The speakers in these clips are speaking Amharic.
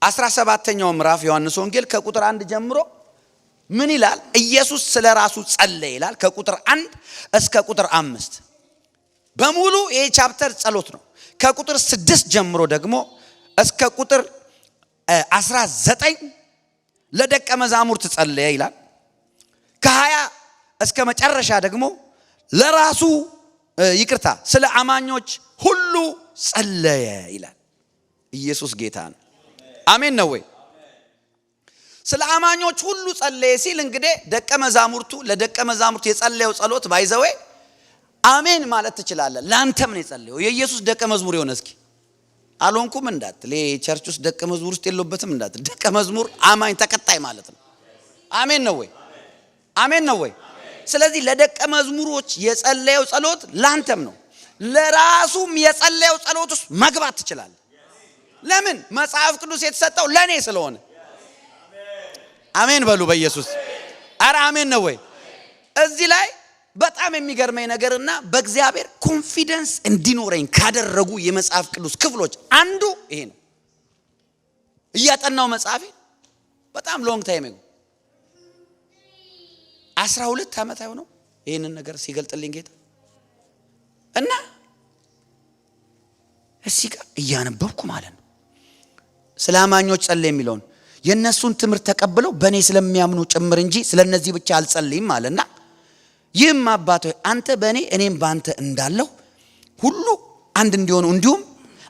17ኛው ምዕራፍ ዮሐንስ ወንጌል ከቁጥር 1 ጀምሮ ምን ይላል? ኢየሱስ ስለራሱ ጸለየ ይላል። ከቁጥር 1 እስከ ቁጥር 5 በሙሉ ይሄ ቻፕተር ጸሎት ነው። ከቁጥር 6 ጀምሮ ደግሞ እስከ ቁጥር 19 ለደቀ መዛሙርት ጸለየ ይላል። ከ20 እስከ መጨረሻ ደግሞ ለራሱ ይቅርታ ስለ አማኞች ሁሉ ጸለየ ይላል። ኢየሱስ ጌታ ነው። አሜን ነው ወይ? ስለ አማኞች ሁሉ ጸለየ ሲል እንግዲህ ደቀ መዛሙርቱ ለደቀ መዛሙርቱ የጸለየው ጸሎት ባይዘው አሜን ማለት ትችላለህ። ላንተም ነው የጸለየው። የኢየሱስ ደቀ መዝሙር የሆነ እስኪ አልሆንኩም እንዳትል፣ ቸርች ውስጥ ደቀ መዝሙር ውስጥ የለበትም እንዳትል። ደቀ መዝሙር አማኝ ተከታይ ማለት ነው። አሜን ነው ወይ? አሜን ነው ወይ? ስለዚህ ለደቀ መዝሙሮች የጸለየው ጸሎት ላንተም ነው። ለራሱም የጸለየው ጸሎት ውስጥ መግባት ትችላለህ። ለምን? መጽሐፍ ቅዱስ የተሰጠው ለኔ ስለሆነ። አሜን በሉ በኢየሱስ። አረ አሜን ነው ወይ? እዚህ ላይ በጣም የሚገርመኝ ነገርና በእግዚአብሔር ኮንፊደንስ እንዲኖረኝ ካደረጉ የመጽሐፍ ቅዱስ ክፍሎች አንዱ ይሄ ነው። እያጠናው መጽሐፌ በጣም ሎንግ ታይም ነው 12 ዓመት አይሆነው ይሄንን ነገር ሲገልጥልኝ ጌታ እና እዚህ ጋር እያነበብኩ ማለት ነው ስለ አማኞች ጸለየ የሚለውን የነሱን ትምህርት ተቀብለው በእኔ ስለሚያምኑ ጭምር እንጂ ስለነዚህ ብቻ አልጸልይም አለና ይህም አባት ሆይ አንተ በእኔ እኔም በአንተ እንዳለው ሁሉ አንድ እንዲሆኑ እንዲሁም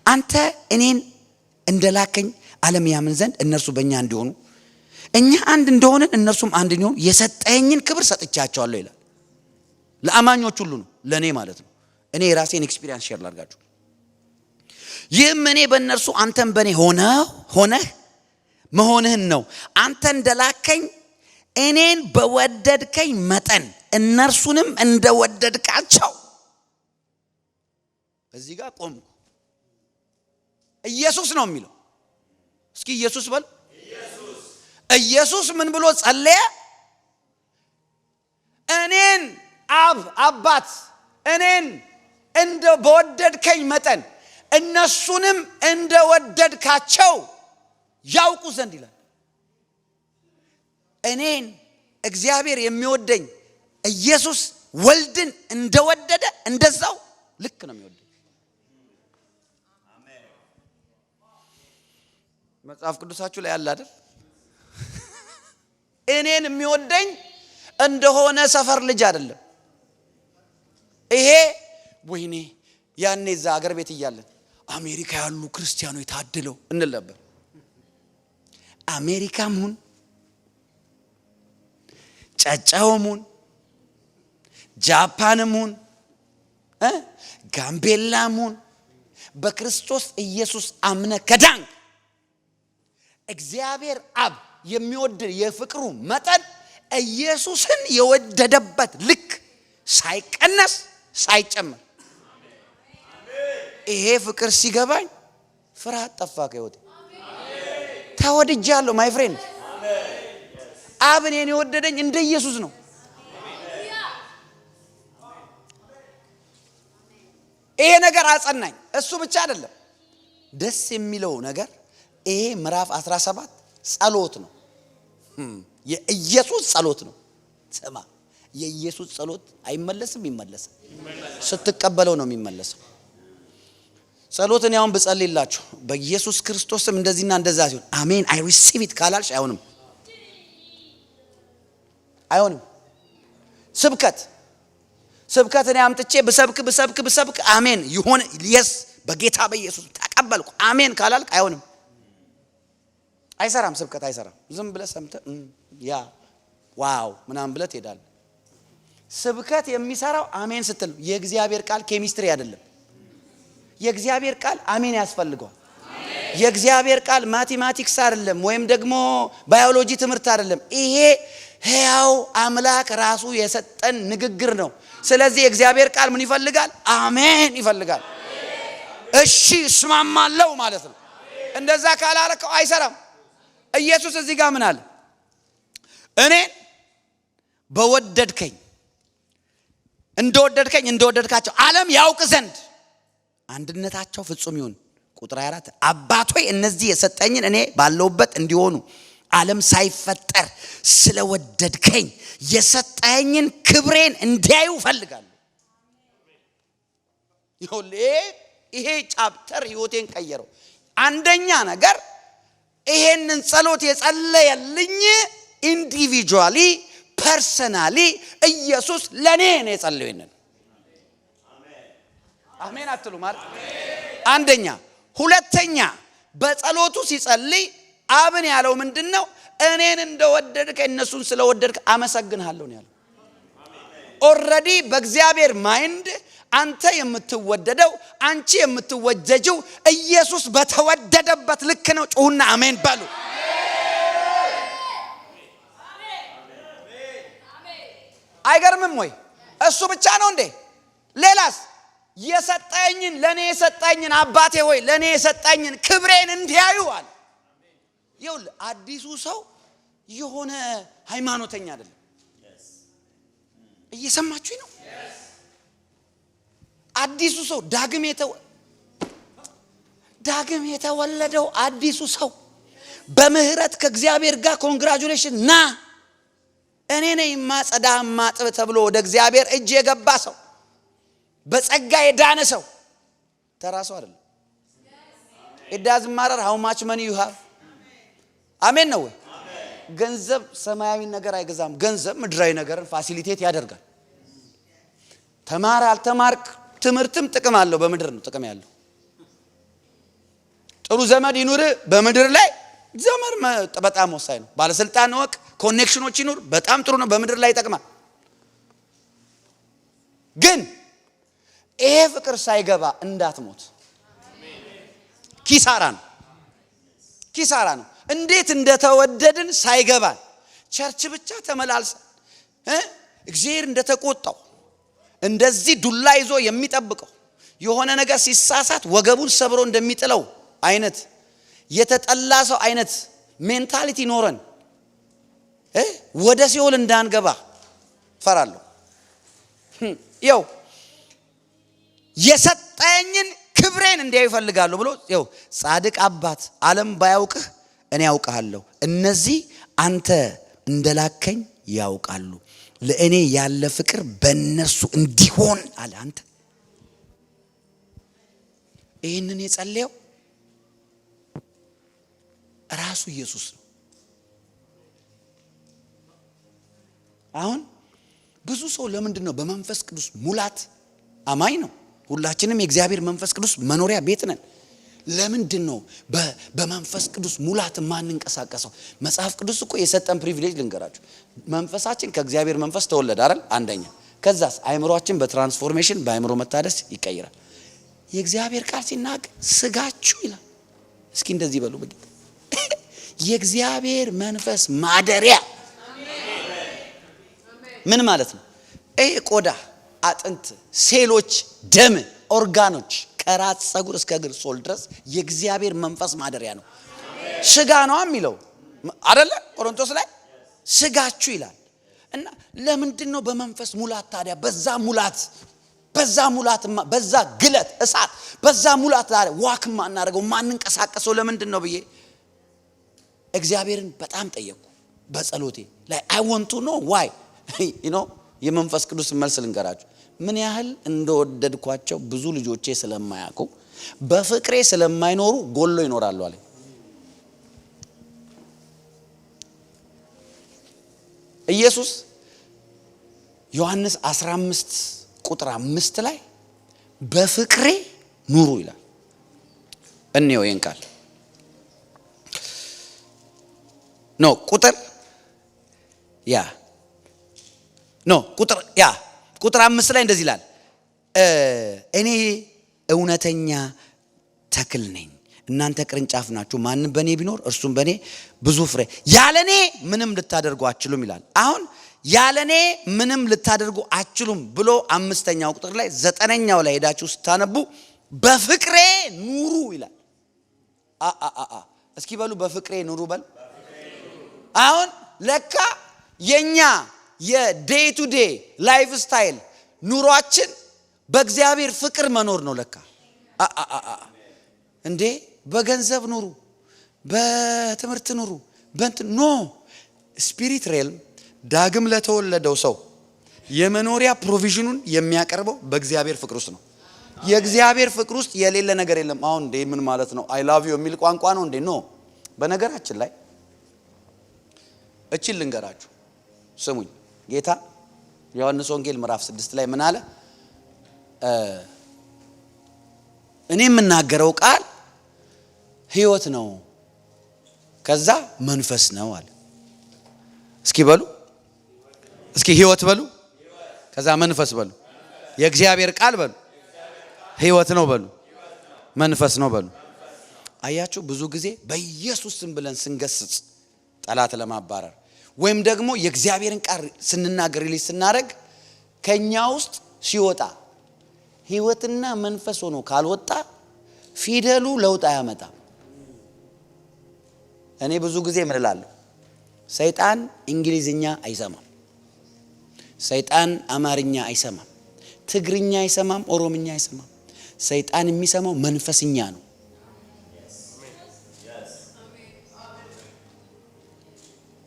አንተ እኔን እንደላከኝ ዓለም ያምን ዘንድ እነርሱ በእኛ እንዲሆኑ እኛ አንድ እንደሆነን እነርሱም አንድ እንዲሆኑ የሰጠኝን ክብር ሰጥቻቸዋለሁ ይላል። ለአማኞች ሁሉ ነው፣ ለኔ ማለት ነው። እኔ የራሴን ኤክስፒሪየንስ ሼር ላድርጋችሁ። ይህም እኔ በእነርሱ አንተም በእኔ ሆነህ መሆንህን ነው። አንተ እንደላከኝ እኔን በወደድከኝ መጠን እነርሱንም እንደወደድካቸው። እዚህ ጋር ቆምኩ። ኢየሱስ ነው የሚለው። እስኪ ኢየሱስ በል። ኢየሱስ ምን ብሎ ጸለየ? እኔን አባት እኔን እንደ በወደድከኝ መጠን እነሱንም እንደወደድካቸው ያውቁ ዘንድ ይላል። እኔን እግዚአብሔር የሚወደኝ ኢየሱስ ወልድን እንደወደደ እንደዛው ልክ ነው የሚወደኝ። መጽሐፍ ቅዱሳችሁ ላይ ያለ አይደል? እኔን የሚወደኝ እንደሆነ ሰፈር ልጅ አይደለም። ይሄ ወይኔ ያኔ እዛ አገር ቤት እያለን አሜሪካ ያሉ ክርስቲያኖች ታድለው እንል ነበር። አሜሪካም ሁን ጫጫውም ሁን ጃፓንም ሁን ጋምቤላም ሁን በክርስቶስ ኢየሱስ አምነ ከዳን እግዚአብሔር አብ የሚወድ የፍቅሩ መጠን ኢየሱስን የወደደበት ልክ ሳይቀነስ ሳይጨመር ይሄ ፍቅር ሲገባኝ ፍርሃት ጠፋ ከህይወቴ። ተወድጃለሁ ማይ ፍሬንድ። አብ እኔን የወደደኝ እንደ ኢየሱስ ነው። ይሄ ነገር አጸናኝ። እሱ ብቻ አይደለም ደስ የሚለው ነገር ይሄ ምዕራፍ 17 ጸሎት ነው። የኢየሱስ ጸሎት ነው። ስማ የኢየሱስ ጸሎት አይመለስም፣ ይመለሳል። ስትቀበለው ነው የሚመለሰው። ጸሎትን ያውን ብጸልይላችሁ በኢየሱስ ክርስቶስም እንደዚህና እንደዛ ሲሆን አሜን አይ ሪሲቭ ኢት ካላልሽ አይሆንም። ስብከትን ያምጥቼ ብሰብክ አሜን ይሆን ኢየስ በጌታ በኢየሱስ ተቀበልኩ አሜን ካላልክ አይሆንም። አይሰራም። ስብከት አይሰራም። ዝም ብለህ ሰምተህ ያ ዋው ምናምን ብለህ ትሄዳለህ። ስብከት የሚሰራው አሜን ስትል ነው። የእግዚአብሔር ቃል ኬሚስትሪ አይደለም። የእግዚአብሔር ቃል አሜን ያስፈልገዋል። የእግዚአብሔር ቃል ማቴማቲክስ አይደለም፣ ወይም ደግሞ ባዮሎጂ ትምህርት አይደለም። ይሄ ሕያው አምላክ ራሱ የሰጠን ንግግር ነው። ስለዚህ የእግዚአብሔር ቃል ምን ይፈልጋል? አሜን ይፈልጋል። እሺ እስማማለሁ ማለት ነው። እንደዛ ካላልከው አይሰራም። ኢየሱስ እዚህ ጋር ምን አለ? እኔ በወደድከኝ እንደወደድካቸው ዓለም ያውቅ ዘንድ አንድነታቸው ፍጹም ይሁን ቁጥር 24 አባት ሆይ እነዚህ የሰጠኝን እኔ ባለውበት እንዲሆኑ ዓለም ሳይፈጠር ስለወደድከኝ የሰጠኝን ክብሬን እንዲያዩ ፈልጋለሁ። ይሄ ቻፕተር ህይወቴን ቀየረው። አንደኛ ነገር ይሄንን ጸሎት የጸለየልኝ ኢንዲቪጁዋሊ ፐርሰናሊ ኢየሱስ ለኔ ነው የጸለየልን። አሜን አትሉ ማለት አንደኛ። ሁለተኛ በጸሎቱ ሲጸልይ አብን ያለው ምንድነው? እኔን እንደወደድከ እነሱን ስለወደድከ አመሰግንሃለሁ ነው ያለው። ኦሬዲ በእግዚአብሔር ማይንድ አንተ የምትወደደው አንቺ የምትወደጂው ኢየሱስ በተወደደበት ልክ ነው። ጩሁና አሜን በሉ። አይገርምም ወይ? እሱ ብቻ ነው እንዴ? ሌላስ? የሰጠኝን ለኔ የሰጠኝን አባቴ ሆይ ለኔ የሰጠኝን ክብሬን እንዲያዩ አለ። ይኸውልህ አዲሱ ሰው የሆነ ሃይማኖተኛ አይደለም። እየሰማችሁኝ ነው? አዲሱ ሰው ዳግም የተወለደው አዲሱ ሰው በምህረት ከእግዚአብሔር ጋር ኮንግራጁሌሽን ና እኔ ነኝ ማጸዳ ማጥብ ተብሎ ወደ እግዚአብሔር እጅ የገባ ሰው በጸጋ የዳነ ሰው ተራሱ አይደለም። it doesn't matter how much money you have። አሜን ነው ወይ? ገንዘብ ሰማያዊ ነገር አይገዛም። ገንዘብ ምድራዊ ነገርን ፋሲሊቴት ያደርጋል። ተማር አልተማርክ ትምህርትም ጥቅም አለው። በምድር ነው ጥቅም ያለው። ጥሩ ዘመድ ይኑር በምድር ላይ ዘመድ በጣም ወሳኝ ነው። ባለስልጣን ወቅ ኮኔክሽኖች ይኑር በጣም ጥሩ ነው። በምድር ላይ ይጠቅማል። ግን ይሄ ፍቅር ሳይገባ እንዳትሞት ኪሳራ ነው። እንዴት እንደተወደድን ሳይገባን ቸርች ብቻ ተመላልሰን እግዚአብሔር እንደተቆጣው እንደዚህ ዱላ ይዞ የሚጠብቀው የሆነ ነገር ሲሳሳት ወገቡን ሰብሮ እንደሚጥለው አይነት የተጠላ ሰው አይነት ሜንታሊቲ ኖረን ወደ ሲኦል እንዳንገባ ፈራለሁ። ይው የሰጠኝን ክብሬን እንዲያዩ ይፈልጋለሁ ብሎ ይው ጻድቅ አባት ዓለም ባያውቅህ እኔ ያውቃለሁ፣ እነዚህ አንተ እንደላከኝ ያውቃሉ፣ ለእኔ ያለ ፍቅር በእነሱ እንዲሆን አለ። አንተ ይህንን የጸለየው ራሱ ኢየሱስ ነው። አሁን ብዙ ሰው ለምንድን ነው በመንፈስ ቅዱስ ሙላት አማኝ ነው? ሁላችንም የእግዚአብሔር መንፈስ ቅዱስ መኖሪያ ቤት ነን። ለምንድን ነው በመንፈስ ቅዱስ ሙላት ማንንቀሳቀሰው? መጽሐፍ ቅዱስ እኮ የሰጠን ፕሪቪሌጅ ልንገራችሁ። መንፈሳችን ከእግዚአብሔር መንፈስ ተወለደ አይደል? አንደኛ። ከዛስ አእምሮአችን በትራንስፎርሜሽን በአእምሮ መታደስ ይቀየራል። የእግዚአብሔር ቃል ሲናገር ስጋችሁ ይላል። እስኪ እንደዚህ በሉ በጌታ የእግዚአብሔር መንፈስ ማደሪያ ምን ማለት ነው? ይሄ ቆዳ፣ አጥንት፣ ሴሎች፣ ደም፣ ኦርጋኖች ከራስ ፀጉር እስከ እግር ሶል ድረስ የእግዚአብሔር መንፈስ ማደሪያ ነው። ስጋ ነው የሚለው አይደለ? ቆሮንቶስ ላይ ስጋችሁ ይላል። እና ለምንድን ነው በመንፈስ ሙላት ታዲያ? በዛ ግለት እሳት በዛ ሙላት ታዲያ ዋክማ እናደርገው ማንንቀሳቀሰው ለምንድን ነው ብዬ እግዚአብሔርን በጣም ጠየቁ በጸሎቴ ላይ I want to know why የመንፈስ ቅዱስ መልስ ልንገራችሁ። ምን ያህል እንደወደድኳቸው ብዙ ልጆቼ ስለማያውቁ በፍቅሬ ስለማይኖሩ ጎሎ ይኖራሉ አለ። ኢየሱስ ዮሐንስ 15 ቁጥር 5 ላይ በፍቅሬ ኑሩ ይላል። እንየው ይሄን ቃል ኖ ቁጥር ቁጥር 5 ላይ እንደዚህ ይላል፣ እኔ እውነተኛ ተክል ነኝ፣ እናንተ ቅርንጫፍ ናችሁ። ማንም በእኔ ቢኖር እርሱም በእኔ ብዙ ፍሬ ያለኔ ምንም ልታደርጉ አትችሉም ይላል። አሁን ያለኔ ምንም ልታደርጉ አትችሉም ብሎ 5ኛው ቁጥር ላይ 9ኛው ላይ ሄዳችሁ ስታነቡ በፍቅሬ ኑሩ ይላል። እስኪ በሉ በፍቅሬ ኑሩ በል። አሁን ለካ የኛ የዴይ ቱ ዴይ ላይፍ ስታይል ኑሯችን በእግዚአብሔር ፍቅር መኖር ነው ለካ። እንዴ በገንዘብ ኑሩ፣ በትምህርት ኑሩ፣ ኖ ስፒሪት ሬልም ዳግም ለተወለደው ሰው የመኖሪያ ፕሮቪዥኑን የሚያቀርበው በእግዚአብሔር ፍቅር ውስጥ ነው። የእግዚአብሔር ፍቅር ውስጥ የሌለ ነገር የለም። አሁን እንዴ ምን ማለት ነው? አይ ላቭ ዩ የሚል ቋንቋ ነው እንዴ? ኖ። በነገራችን ላይ እቺን ልንገራችሁ፣ ስሙኝ። ጌታ ዮሐንስ ወንጌል ምዕራፍ 6 ላይ ምን አለ? እኔ የምናገረው ቃል ሕይወት ነው፣ ከዛ መንፈስ ነው አለ። እስኪ በሉ፣ እስኪ ሕይወት በሉ፣ ከዛ መንፈስ በሉ። የእግዚአብሔር ቃል በሉ ሕይወት ነው በሉ፣ መንፈስ ነው በሉ። አያችሁ፣ ብዙ ጊዜ በኢየሱስ ስም ብለን ስንገስጽ ጠላት ለማባረር ወይም ደግሞ የእግዚአብሔርን ቃል ስንናገር ሪሊዝ ስናደርግ ከኛ ውስጥ ሲወጣ ሕይወትና መንፈስ ሆኖ ካልወጣ ፊደሉ ለውጥ አያመጣም። እኔ ብዙ ጊዜ ምን እላለሁ? ሰይጣን እንግሊዝኛ አይሰማም፣ ሰይጣን አማርኛ አይሰማም፣ ትግርኛ አይሰማም፣ ኦሮምኛ አይሰማም። ሰይጣን የሚሰማው መንፈስኛ ነው።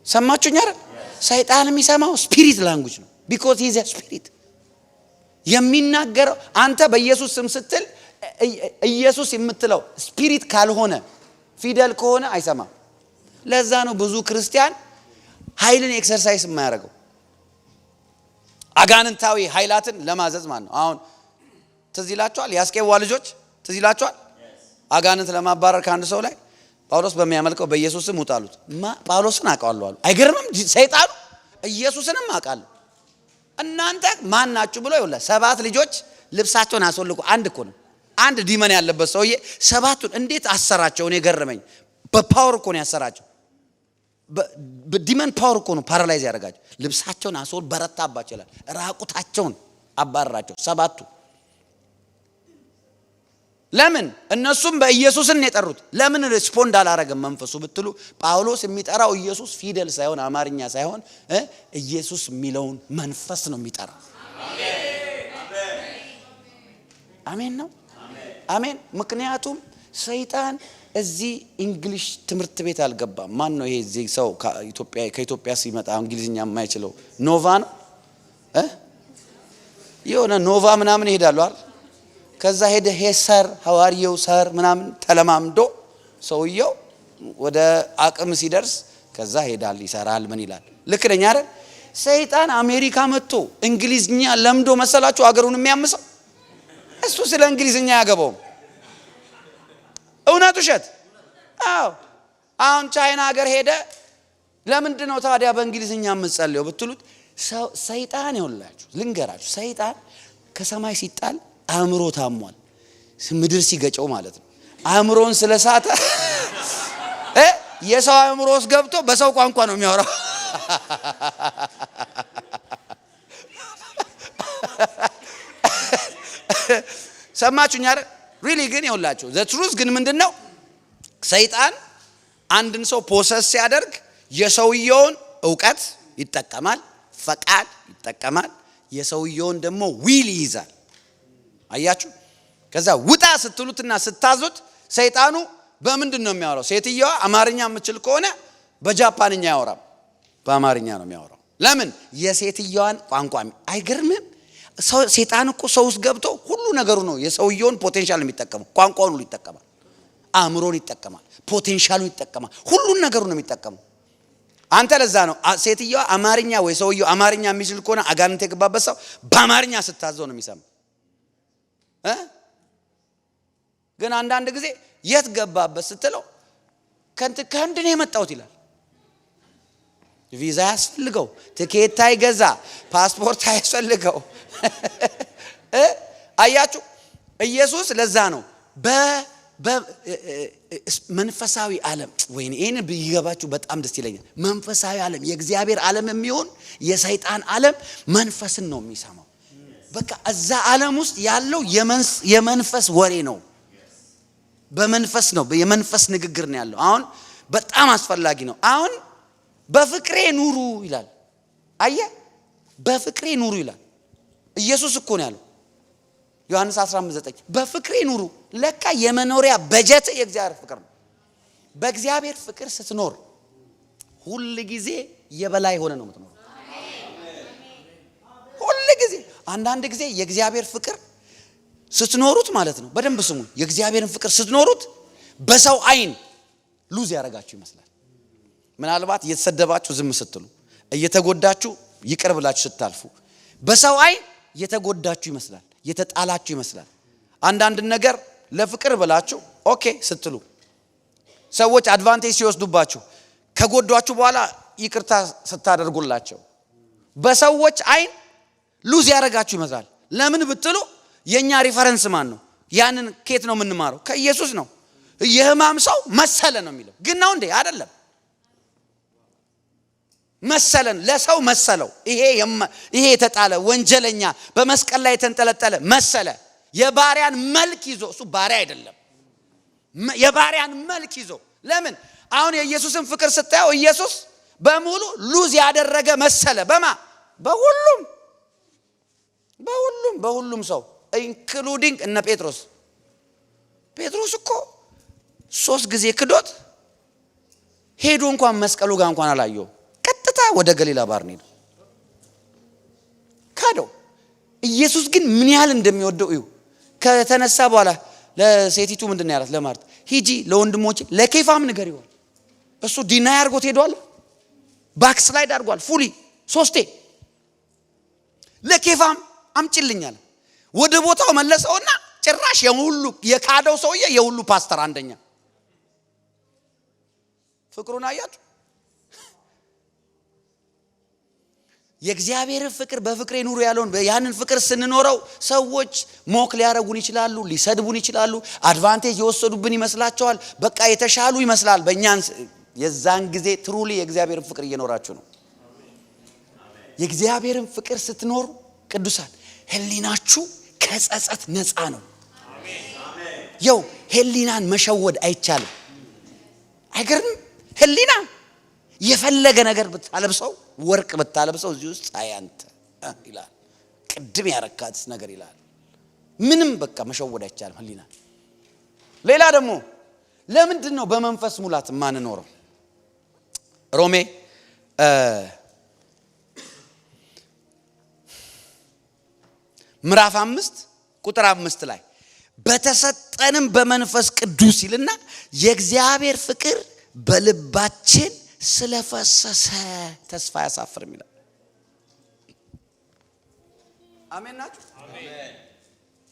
ሰማችሁኝ አይደል? ሰይጣን የሚሰማው ስፒሪት ላንጉጅ ነው። ቢኮዝ ሂዝ አ ስፒሪት። የሚናገረው አንተ በኢየሱስ ስም ስትል ኢየሱስ የምትለው ስፒሪት ካልሆነ ፊደል ከሆነ አይሰማም። ለዛ ነው ብዙ ክርስቲያን ኃይልን ኤክሰርሳይዝ የማያደርገው። አጋንንታዊ ኃይላትን ለማዘዝ ማለት ነው። አሁን ትዝ ይላችኋል የአስቄዋ ልጆች ትዝ ይላችኋል? አጋንንት ለማባረር ከአንድ ሰው ላይ ጳውሎስ በሚያመልከው በኢየሱስ ስም ውጣሉት። ጳውሎስን አውቀዋለሁ አሉ። አይገርምም? ሰይጣኑ ኢየሱስንም አውቃለሁ። እናንተ ማን ናችሁ ብሎ ይውላ 7 ልጆች ልብሳቸውን አስወልቁ። አንድ እኮ ነው፣ አንድ ዲመን ያለበት ሰውዬ 7ቱን እንዴት አሰራቸው? እኔ ገረመኝ። በፓወር እኮ ነው ያሰራቸው። በዲመን ፓወር እኮ ነው ፓራላይዝ ያደርጋቸው። ልብሳቸውን አስወል በረታባቸው ይላል። ራቁታቸውን አባረራቸው 7ቱ። ለምን? እነሱም በኢየሱስን የጠሩት። ለምን ሪስፖንድ አላረገም መንፈሱ ብትሉ፣ ጳውሎስ የሚጠራው ኢየሱስ ፊደል ሳይሆን አማርኛ ሳይሆን ኢየሱስ የሚለውን መንፈስ ነው የሚጠራው። አሜን ነው፣ አሜን። ምክንያቱም ሰይጣን እዚህ እንግሊሽ ትምህርት ቤት አልገባም። ማን ነው ይሄ እዚህ ሰው ከኢትዮጵያ ሲመጣ እንግሊዝኛ የማይችለው? ኖቫ ነው የሆነ ኖቫ ምናምን ይሄዳሉ አይደል? ከዛ ሄደ ሰር ሐዋርያው ሰር ምናምን ተለማምዶ ሰውየው ወደ አቅም ሲደርስ ከዛ ሄዳል ይሰራል። ምን ይላል? ልክ ነኝ አይደል? ሰይጣን አሜሪካ መጥቶ እንግሊዝኛ ለምዶ መሰላችሁ አገሩን የሚያምሰው? እሱ ስለ እንግሊዝኛ ያገባው እውነት ውሸት? አዎ። አሁን ቻይና ሀገር ሄደ። ለምንድን ነው ታዲያ በእንግሊዝኛ የምትጸልየው ብትሉት፣ ሰይጣን ይኸውላችሁ ልንገራችሁ፣ ሰይጣን ከሰማይ ሲጣል አእምሮ ታሟል። ምድር ሲገጨው ማለት ነው። አእምሮን ስለሳተ የሰው አእምሮ ውስጥ ገብቶ በሰው ቋንቋ ነው የሚያወራው። ሰማችሁኝ አይደል? ሪሊ ግን ይኸውላችሁ ዘ ትሩዝ ግን ምንድነው? ሰይጣን አንድን ሰው ፖሰስ ሲያደርግ የሰውየውን ዕውቀት ይጠቀማል፣ ፈቃድ ይጠቀማል፣ የሰውየውን ደግሞ ዊል ይይዛል። አያችሁ? ከዛ ውጣ ስትሉትና ስታዙት ሰይጣኑ በምንድን ነው የሚያወራው? ሴትየዋ አማርኛ የምትችል ከሆነ በጃፓንኛ ያወራም፣ በአማርኛ ነው የሚያወራው። ለምን? የሴትየዋን ቋንቋ። አይገርምም? ሰይጣን እኮ ሰው ውስጥ ገብቶ ሁሉ ነገሩ ነው የሰውየውን ፖቴንሻል የሚጠቀመው። ቋንቋውን ሁሉ ይጠቀማል፣ አእምሮን ይጠቀማል፣ ፖቴንሻሉን ይጠቀማል፣ ሁሉን ነገሩ ነው የሚጠቀመው። አንተ ለዛ ነው ሴትየዋ አማርኛ ወይ ሰውየው አማርኛ የሚችል ከሆነ አጋንንት የገባበት ሰው በአማርኛ ስታዘው ነው የሚሰማው። ግን አንዳንድ ጊዜ የት ገባበት ስትለው ከእንድ ነው የመጣሁት ይላል። ቪዛ ያስፈልገው፣ ትኬት አይገዛ፣ ፓስፖርት አያስፈልገው። አያችሁ? ኢየሱስ ለዛ ነው በመንፈሳዊ ዓለም ወይኔ ይሄን ቢገባችሁ በጣም ደስ ይለኛል። መንፈሳዊ ዓለም የእግዚአብሔር ዓለም የሚሆን የሰይጣን ዓለም መንፈስን ነው የሚሰማው። በቃ እዛ ዓለም ውስጥ ያለው የመንፈስ ወሬ ነው። በመንፈስ ነው፣ የመንፈስ ንግግር ነው ያለው። አሁን በጣም አስፈላጊ ነው። አሁን በፍቅሬ ኑሩ ይላል። አየ በፍቅሬ ኑሩ ይላል። ኢየሱስ እኮ ነው ያለው ዮሐንስ 15:9 በፍቅሬ ኑሩ። ለካ የመኖሪያ በጀት የእግዚአብሔር ፍቅር ነው። በእግዚአብሔር ፍቅር ስትኖር ሁሉ ጊዜ የበላይ ሆነ ነው የምትኖር። ሁሉ ጊዜ አንዳንድ ጊዜ የእግዚአብሔር ፍቅር ስትኖሩት ማለት ነው። በደንብ ስሙ። የእግዚአብሔርን ፍቅር ስትኖሩት በሰው አይን ሉዝ ያደርጋችሁ ይመስላል። ምናልባት እየተሰደባችሁ ዝም ስትሉ፣ እየተጎዳችሁ ይቅር ብላችሁ ስታልፉ በሰው አይን የተጎዳችሁ ይመስላል፣ የተጣላችሁ ይመስላል። አንዳንድ ነገር ለፍቅር ብላችሁ ኦኬ ስትሉ ሰዎች አድቫንቴጅ ሲወስዱባችሁ ከጎዷችሁ በኋላ ይቅርታ ስታደርጉላቸው በሰዎች አይን ሉዝ ያደርጋችሁ ይመስላል። ለምን ብትሉ የኛ ሪፈረንስ ማን ነው? ያንን ኬት ነው የምንማረው? ከኢየሱስ ነው። የሕማም ሰው መሰለ ነው የሚለው ግን ነው እንዴ? አይደለም። መሰለን ለሰው መሰለው። ይሄ የተጣለ ወንጀለኛ በመስቀል ላይ የተንጠለጠለ መሰለ። የባሪያን መልክ ይዞ እሱ ባሪያ አይደለም። የባሪያን መልክ ይዞ ለምን? አሁን የኢየሱስን ፍቅር ስታየው ኢየሱስ በሙሉ ሉዝ ያደረገ መሰለ። በሁሉም ሰው ኢንክሉዲንግ እነ ጴጥሮስ እኮ 3 ጊዜ ክዶት ሄዶ እንኳን መስቀሉ ጋር እንኳን አላየው። ቀጥታ ወደ ገሊላ ባህር ነው ካደው። ኢየሱስ ግን ምን ያህል እንደሚወደው እዩ። ከተነሳ በኋላ ለሴቲቱ ምንድነው ያላት? ለማርታ ሂጂ ለወንድሞቼ ለኬፋም ንገር ይሆን። እሱ ዲናይ አድርጎት ሄዷል። ባክስላይድ አድርጓል ፉሊ 3 ለኬፋም አምጪልኛል። ወደ ቦታው መለሰውና ጭራሽ የሁሉ የካደው ሰውዬ የሁሉ ፓስተር አንደኛ። ፍቅሩን አያችሁ? የእግዚአብሔር ፍቅር በፍቅሬ ኑሩ ያለውን ያንን ፍቅር ስንኖረው ሰዎች ሞክ ሊያረጉን ይችላሉ፣ ሊሰድቡን ይችላሉ፣ አድቫንቴጅ የወሰዱብን ይመስላቸዋል፣ በቃ የተሻሉ ይመስላል በእኛን። የዛን ጊዜ ትሩሊ የእግዚአብሔርን ፍቅር እየኖራችሁ ነው። የእግዚአብሔርን ፍቅር ስትኖሩ ቅዱሳን ህሊናችሁ ከጸጸት ነፃ ነው። የው ህሊናን መሸወድ አይቻልም። አይገርም? ህሊና የፈለገ ነገር ብታለብሰው ወርቅ ብታለብሰው እዚህ ውስጥ አያንተ ይላል። ቅድም ያረካትስ ነገር ይላል። ምንም በቃ መሸወድ አይቻልም ህሊና። ሌላ ደግሞ ለምንድን ነው በመንፈስ ሙላት ማንኖረው? ሮሜ ምዕራፍ 5 ቁጥር 5 ላይ በተሰጠንም በመንፈስ ቅዱስ ይልና የእግዚአብሔር ፍቅር በልባችን ስለፈሰሰ ተስፋ ያሳፍርም ይላል። አሜን ናችሁ? አሜን።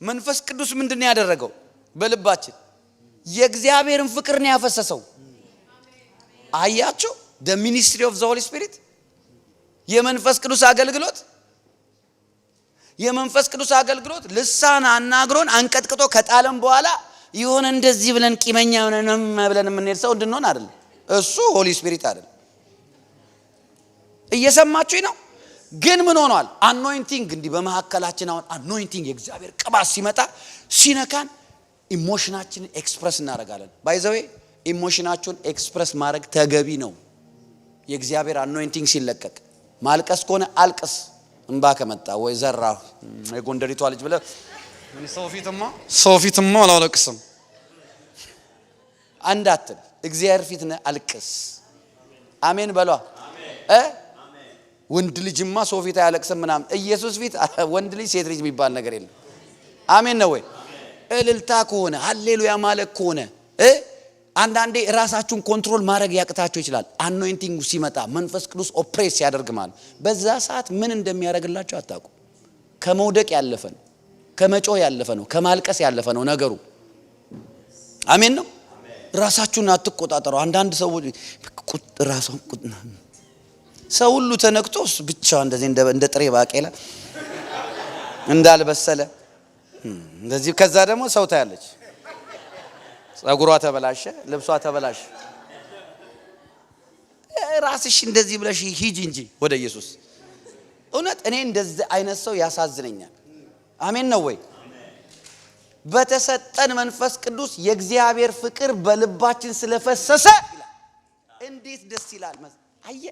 መንፈስ ቅዱስ ምንድነው ያደረገው? በልባችን የእግዚአብሔርን ፍቅር ነው ያፈሰሰው። አያችሁ? the ministry of the Holy Spirit የመንፈስ ቅዱስ አገልግሎት ልሳን አናግሮን አንቀጥቅጦ ከጣለም በኋላ ይሆነ እንደዚህ ብለን ቂመኛ ሆነን ብለን የምንሄድ ሰው እንድንሆን አይደለም። እሱ ሆሊ ስፒሪት አይደለም። እየሰማችሁኝ ነው? ግን ምን ሆኗል? አኖይንቲንግ እንዲህ በመሐከላችን አሁን አኖይንቲንግ የእግዚአብሔር ቅባት ሲመጣ ሲነካን ኢሞሽናችንን ኤክስፕረስ እናደርጋለን። ባይ ዘ ዌይ ኢሞሽናችሁን ኤክስፕረስ ማድረግ ተገቢ ነው። የእግዚአብሔር አኖይንቲንግ ሲለቀቅ ማልቀስ ከሆነ አልቅስ። እንባ ከመጣ ወይ ዘራ የጎንደሪቷ ልጅ ብለ ሰው ፊትማ አላለቅስም አንዳትል እግዚአብሔር ፊት ነው አልቅስ። አሜን በሏ። ወንድ ልጅማ ሰው ፊት አያለቅስም ምናምን። ኢየሱስ ፊት ወንድ ልጅ ሴት ልጅ የሚባል ነገር የለም። አሜን ነው ወይ? እልልታ ከሆነ ሃሌሉያ ማለት ከሆነ አንዳንዴ ራሳችሁን ኮንትሮል ማድረግ ያቅታችሁ ይችላል። አኖይንቲንግ ሲመጣ መንፈስ ቅዱስ ኦፕሬስ ያደርግ ማለት በዛ ሰዓት ምን እንደሚያደርግላችሁ አታውቁ። ከመውደቅ ያለፈ ነው፣ ከመጮህ ያለፈ ነው፣ ከማልቀስ ያለፈ ነው ነገሩ። አሜን ነው። ራሳችሁን አትቆጣጠሩ። አንዳንድ ሰዎች ራስዎን ሰው ሁሉ ተነክቶ ብቻ እንደዚህ እንደ ጥሬ ባቄላ እንዳልበሰለ እንደዚህ። ከዛ ደግሞ ሰው ታያለች፣ ጸጉሯ ተበላሸ፣ ልብሷ ተበላሸ። ራስሽ እንደዚህ ብለሽ ሂጂ እንጂ ወደ ኢየሱስ። እውነት እኔ እንደዚህ አይነት ሰው ያሳዝነኛል። አሜን ነው ወይ? በተሰጠን መንፈስ ቅዱስ የእግዚአብሔር ፍቅር በልባችን ስለፈሰሰ እንዴት ደስ ይላል። አየ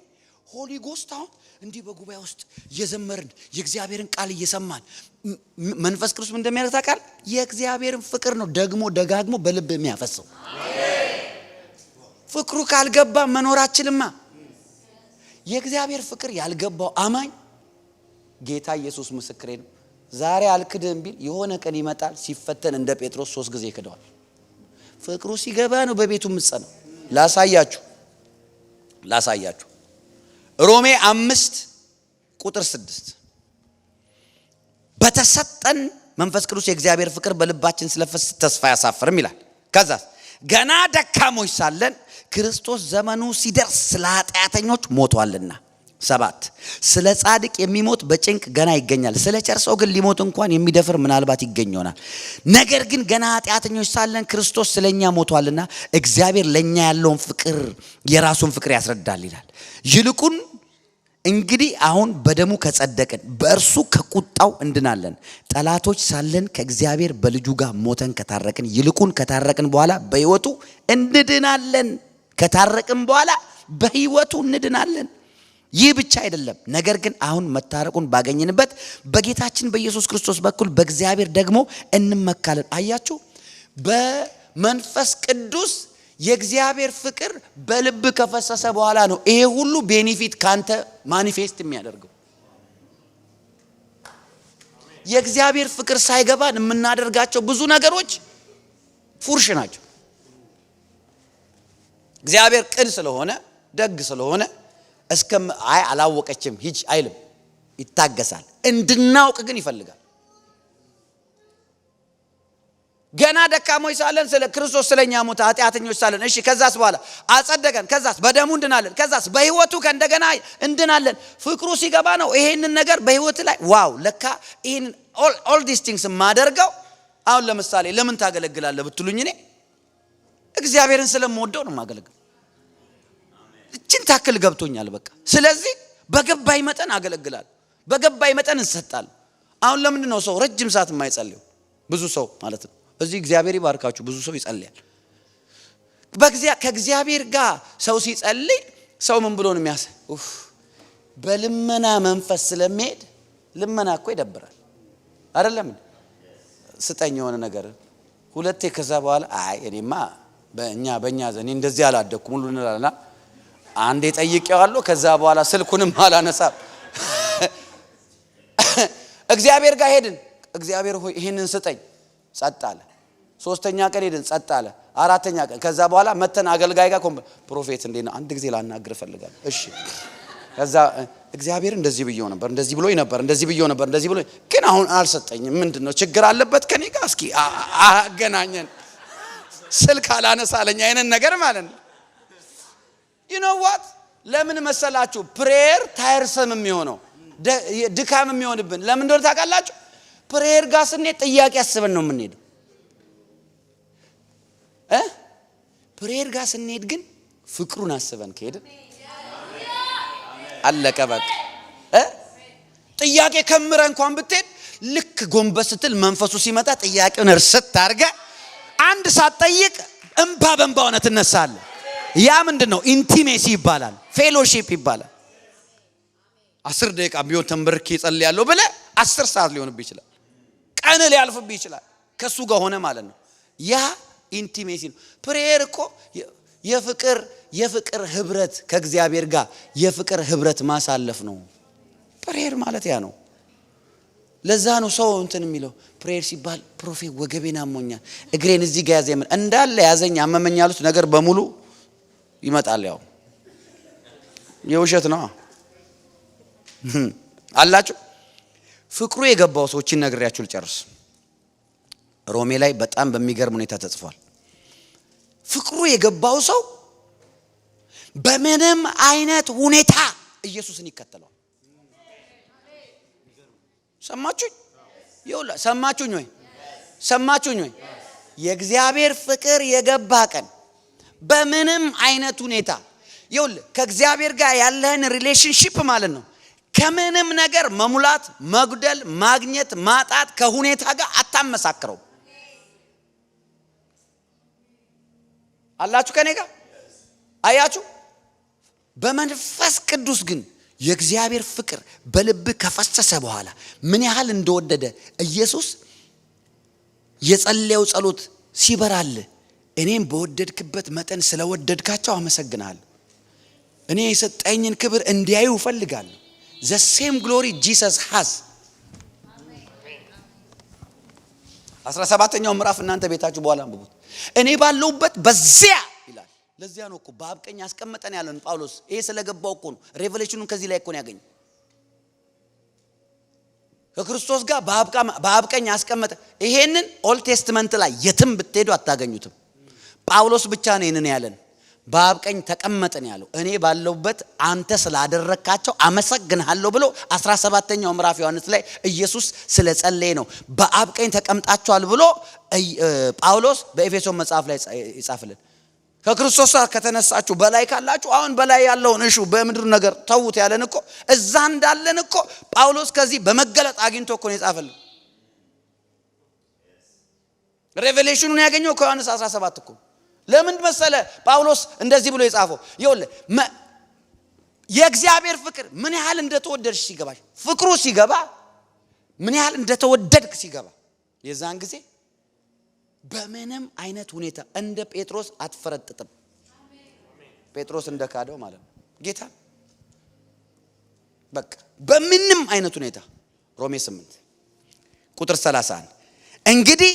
ሆሊ ጎስት አሁን እንዲህ በጉባኤ ውስጥ እየዘመርን የእግዚአብሔርን ቃል እየሰማን መንፈስ ቅዱስ ምን እንደሚያደርግ ታውቃለህ? የእግዚአብሔርን ፍቅር ነው ደግሞ ደጋግሞ በልብ የሚያፈሰው። ፍቅሩ ካልገባ መኖራችንማ የእግዚአብሔር ፍቅር ያልገባው አማኝ ጌታ ኢየሱስ ምስክሬ ነው። ዛሬ አልክድም ቢል የሆነ ቀን ይመጣል ሲፈተን እንደ ጴጥሮስ 3 ጊዜ ይክደዋል። ፍቅሩ ሲገባ ነው በቤቱ ምጸነው። ላሳያችሁ ሮሜ 5:6 በተሰጠን መንፈስ ቅዱስ የእግዚአብሔር ፍቅር በልባችን ስለፈሰሰ ተስፋ ያሳፍርም ይላል። ከዛ ገና ደካሞች ሳለን ክርስቶስ ዘመኑ ሲደርስ ስለ ኃጢአተኞች ሞቷልና። 7 ስለ ጻድቅ የሚሞት በጭንቅ ገና ይገኛል፣ ስለ ቸር ሰው ግን ሊሞት እንኳን የሚደፍር ምናልባት ይገኝ ይሆናል። ነገር ግን ገና ኃጢአተኞች ሳለን ክርስቶስ ስለኛ ሞቷልና እግዚአብሔር ለኛ ያለውን ፍቅር የራሱን ፍቅር ያስረዳል ይላል። ይልቁን እንግዲህ አሁን በደሙ ከጸደቅን በእርሱ ከቁጣው እንድናለን። ጠላቶች ሳለን ከእግዚአብሔር በልጁ ጋር ሞተን ከታረቅን ይልቁን ከታረቅን በኋላ በሕይወቱ እንድናለን። ከታረቅን በኋላ በሕይወቱ እንድናለን። ይህ ብቻ አይደለም፣ ነገር ግን አሁን መታረቁን ባገኘንበት በጌታችን በኢየሱስ ክርስቶስ በኩል በእግዚአብሔር ደግሞ እንመካለን። አያችሁ፣ በመንፈስ ቅዱስ የእግዚአብሔር ፍቅር በልብ ከፈሰሰ በኋላ ነው ይሄ ሁሉ ቤኒፊት ካንተ ማኒፌስት የሚያደርገው። የእግዚአብሔር ፍቅር ሳይገባን የምናደርጋቸው ብዙ ነገሮች ፉርሽ ናቸው። እግዚአብሔር ቅን ስለሆነ ደግ ስለሆነ አይ አላወቀችም ሂጅ አይልም፣ ይታገሳል። እንድናውቅ ግን ይፈልጋል። ገና ደካሞች ሳለን ስለ ክርስቶስ ስለኛ ሞተ፣ ኃጢአተኞች ሳለን እሺ፣ ከዛስ በኋላ አጸደቀን፣ ከዛስ በደሙ እንድናለን፣ ከዛስ በሕይወቱ ከእንደገና እንድናለን። ፍቅሩ ሲገባ ነው ይሄንን ነገር በሕይወት ላይ ዋው ለካ ይሄን all these things ማደርገው። አሁን ለምሳሌ ለምን ታገለግላለህ ብትሉኝ እኔ እግዚአብሔርን ስለምወደው ነው ማገለግል። እቺን ታክል ገብቶኛል በቃ። ስለዚህ በገባይ መጠን አገለግላለሁ፣ በገባይ መጠን እንሰጣለን። አሁን ለምንድን ነው ሰው ረጅም ሰዓት የማይጸልየው? ብዙ ሰው ማለት ነው እዚህ እግዚአብሔር ይባርካችሁ ብዙ ሰው ይጸልያል። ከእግዚአብሔር ጋር ሰው ሲጸልይ ሰው ምን ብሎ ነው በልመና መንፈስ ስለሚሄድ ልመና እኮ ይደብራል አይደለም? ስጠኝ የሆነ ነገር ሁለቴ ከዛ በኋላ አይ እኔማ በእኛ ዘኔ እንደዚህ አላደኩም ሁሉ እንላልና አንዴ ጠይቄዋለሁ፣ ከዛ በኋላ ስልኩንም አላነሳም። እግዚአብሔር ጋር ሄድን፣ እግዚአብሔር ሆይ ይሄንን ስጠኝ፣ ጸጥ አለ። ሶስተኛ ቀን ሄድን፣ ጸጥ አለ። አራተኛ ቀን ከዛ በኋላ መተን አገልጋይ ጋር ፕሮፌት እንዴ ነው አንድ ጊዜ ላናግር ፈልጋለሁ። እሺ ከዛ እግዚአብሔር እንደዚህ ብየው ነበር፣ እንደዚህ ብሎኝ ነበር፣ እንደዚህ ብየው ነበር፣ እንደዚህ ብሎኝ ግን አሁን አልሰጠኝም። ምንድነው ችግር አለበት ከኔ ጋር? እስኪ አገናኘን። ስልክ አላነሳለኝ አይነን ነገር ማለት ነው። you know what ለምን መሰላችሁ? ፕሬየር ታይርሰም የሚሆነው ድካም የሚሆንብን ለምን እንደሆነ ታውቃላችሁ? ፕሬየር ጋር ስንሄድ ጥያቄ አስበን ነው የምንሄደው። ፕሬየር ጋር ስንሄድ ግን ፍቅሩን አስበን ከሄድን አለቀ በቃ። ጥያቄ ከምረ እንኳን ብትሄድ ልክ ጎንበስ ስትል መንፈሱ ሲመጣ ጥያቄውን እርስት አድርገህ አንድ ሳትጠይቅ እንባ በእንባ ሆነ ትነሳለህ። ያ ምንድነው? ኢንቲሜሲ ይባላል፣ ፌሎሺፕ ይባላል። 10 ደቂቃ ቢሆን ተንበርኬ ጸልያለሁ ብለህ 10 ሰዓት ሊሆንብህ ይችላል፣ ቀን ሊያልፍብህ ይችላል። ከሱ ጋር ሆነ ማለት ነው። ያ ኢንቲሜሲ ነው። ፕሬየር እኮ የፍቅር ህብረት ከእግዚአብሔር ጋር የፍቅር ህብረት ማሳለፍ ነው። ፕሬየር ማለት ያ ነው። ለዛ ነው ሰው እንትን የሚለው ፕሬየር ሲባል ፕሮፌት ወገቤን አሞኛል፣ እግሬን እዚህ ጋር ያዘኝ እንዳለ ያዘኝ አመመኝ ያሉት ነገር በሙሉ ይመጣል። ያው የውሸት ነው አላችሁ። ፍቅሩ የገባው ሰዎችን ነግሬያችሁ ልጨርስ። ሮሜ ላይ በጣም በሚገርም ሁኔታ ተጽፏል። ፍቅሩ የገባው ሰው በምንም አይነት ሁኔታ ኢየሱስን ይከተላል። ሰማችሁኝ? ይውላ ሰማችሁኝ ወይ? ሰማችሁኝ ወይ? የእግዚአብሔር ፍቅር የገባ ቀን በምንም አይነት ሁኔታ ይውል ከእግዚአብሔር ጋር ያለህን ሪሌሽንሺፕ ማለት ነው ከምንም ነገር መሙላት፣ መጉደል፣ ማግኘት፣ ማጣት ከሁኔታ ጋር አታመሳክረው። አላችሁ ከኔ ጋር አያችሁ? በመንፈስ ቅዱስ ግን የእግዚአብሔር ፍቅር በልብ ከፈሰሰ በኋላ ምን ያህል እንደወደደ ኢየሱስ የጸለየው ጸሎት ሲበራል እኔም በወደድክበት መጠን ስለወደድካቸው አመሰግናለሁ። እኔ የሰጠኝን ክብር እንዲያዩ እፈልጋለሁ። the same glory Jesus has 17ኛው ምዕራፍ እናንተ ቤታችሁ በኋላ አንብቡት። እኔ ባለውበት በዚያ ይላል። ለዚያ ነው እኮ በአብ ቀኝ ያስቀመጠን ያለን ጳውሎስ። ይሄ ስለገባው እኮ ነው ሬቨሌሽኑን ከዚህ ላይ እኮ ነው ያገኘው። ከክርስቶስ ጋር በአብ ቀኝ ያስቀመጠ። ይሄንን ኦልድ ቴስትመንት ላይ የትም ብትሄዱ አታገኙትም። ጳውሎስ ብቻ ነው ይሄንን ያለን። በአብ ቀኝ ተቀመጠን ያለው እኔ ባለውበት አንተ ስላደረካቸው አመሰግንሃለሁ ብሎ 17ኛው ምዕራፍ ዮሐንስ ላይ ኢየሱስ ስለጸለየ ነው በአብ ቀኝ ተቀምጣቸዋል ብሎ ጳውሎስ በኤፌሶን መጽሐፍ ላይ ይጻፍልን። ከክርስቶስ ከተነሳችሁ በላይ ካላችሁ አሁን በላይ ያለውን እሹ በምድር ነገር ተውት ያለን እኮ እዛ እንዳለን እኮ ጳውሎስ ከዚህ በመገለጥ አግኝቶ እኮ ነው የጻፈልን። ሬቨሌሽኑን ያገኘው ከዮሐንስ 17 እኮ። ለምን መሰለ ጳውሎስ እንደዚህ ብሎ የጻፈው? ይኸውልህ የእግዚአብሔር ፍቅር ምን ያህል እንደተወደድሽ ሲገባሽ፣ ፍቅሩ ሲገባ ምን ያህል እንደተወደድክ ሲገባ የዛን ጊዜ በምንም አይነት ሁኔታ እንደ ጴጥሮስ አትፈረጥጥም። ጴጥሮስ እንደካደው ማለት ነው ጌታ። በቃ በምንም አይነት ሁኔታ ሮሜ 8 ቁጥር 31 እንግዲህ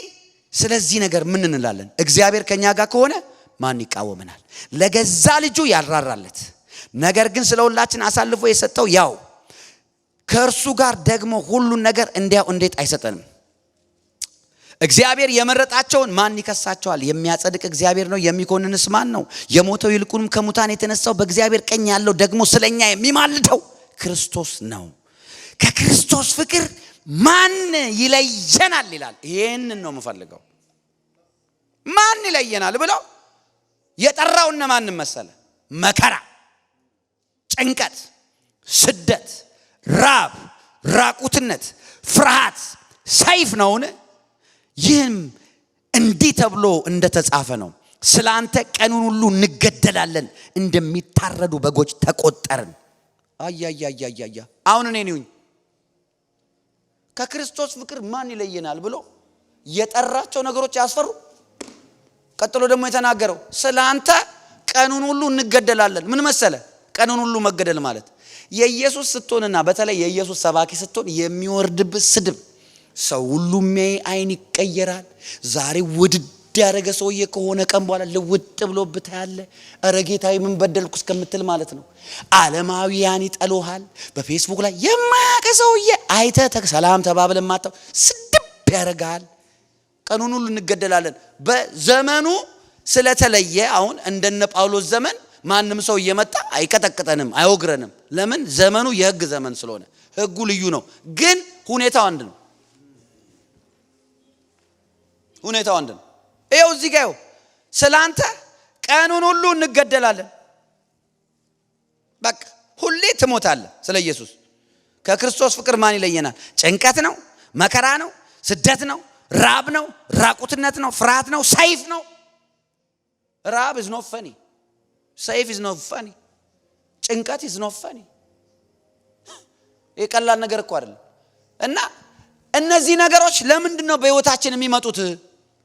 ስለዚህ ነገር ምን እንላለን? እግዚአብሔር ከኛ ጋር ከሆነ ማን ይቃወመናል? ለገዛ ልጁ ያራራለት ነገር ግን ስለሁላችን አሳልፎ የሰጠው ያው ከእርሱ ጋር ደግሞ ሁሉን ነገር እንዲያው እንዴት አይሰጠንም? እግዚአብሔር የመረጣቸውን ማን ይከሳቸዋል? የሚያጸድቅ እግዚአብሔር ነው። የሚኮንንስ ማን ነው? የሞተው ይልቁንም ከሙታን የተነሳው በእግዚአብሔር ቀኝ ያለው ደግሞ ስለኛ የሚማልደው ክርስቶስ ነው። ከክርስቶስ ፍቅር ማን ይለየናል ይላል። ይሄንን ነው የምፈልገው። ማን ይለየናል ብለው የጠራው እነማን መሰለ? መከራ፣ ጭንቀት፣ ስደት፣ ራብ፣ ራቁትነት፣ ፍርሃት፣ ሰይፍ ነውን? ይህም እንዲህ ተብሎ እንደተጻፈ ነው። ስላንተ ቀኑን ሁሉ እንገደላለን፣ እንደሚታረዱ በጎች ተቆጠርን። አያያያያያ አሁን እኔ ነኝ ከክርስቶስ ፍቅር ማን ይለየናል ብሎ የጠራቸው ነገሮች ያስፈሩ። ቀጥሎ ደግሞ የተናገረው ስላንተ ቀኑን ሁሉ እንገደላለን። ምን መሰለ? ቀኑን ሁሉ መገደል ማለት የኢየሱስ ስትሆንና በተለይ የኢየሱስ ሰባኪ ስትሆን የሚወርድብህ ስድብ ሰው ሁሉ አይን ይቀየራል። ዛሬ ውድድ ያደረገ ሰውዬ ከሆነ ቀን በኋላ ልውጥ ብሎብህ ታያለ። ኧረ ጌታዬ ምን በደልኩ እስከምትል ማለት ነው። ዓለማውያን ይጠሉሃል። በፌስቡክ ላይ የማያውቅ ሰውዬ አይተህ ሰላም ተባብለህ ማታው ስድብ ያደርጋል። ቀኑን ሁሉ እንገደላለን። በዘመኑ ስለተለየ አሁን እንደነ ጳውሎስ ዘመን ማንም ሰው እየመጣ አይቀጠቅጠንም፣ አይወግረንም። ለምን? ዘመኑ የሕግ ዘመን ስለሆነ ሕጉ ልዩ ነው። ግን ሁኔታው አንድ ነው። ሁኔታው አንድ ነው። ይኸው እዚህ ጋር ስላንተ ቀኑን ሁሉ እንገደላለን። በቃ ሁሌ ትሞታለህ ስለ ኢየሱስ። ከክርስቶስ ፍቅር ማን ይለየናል? ጭንቀት ነው፣ መከራ ነው፣ ስደት ነው፣ ራብ ነው፣ ራቁትነት ነው፣ ፍርሃት ነው፣ ሰይፍ ነው። ራብ is not funny. ሰይፍ is not funny. ጭንቀት is not funny. የቀላል ነገር እኮ አይደለም። እና እነዚህ ነገሮች ለምንድን ነው በህይወታችን የሚመጡት?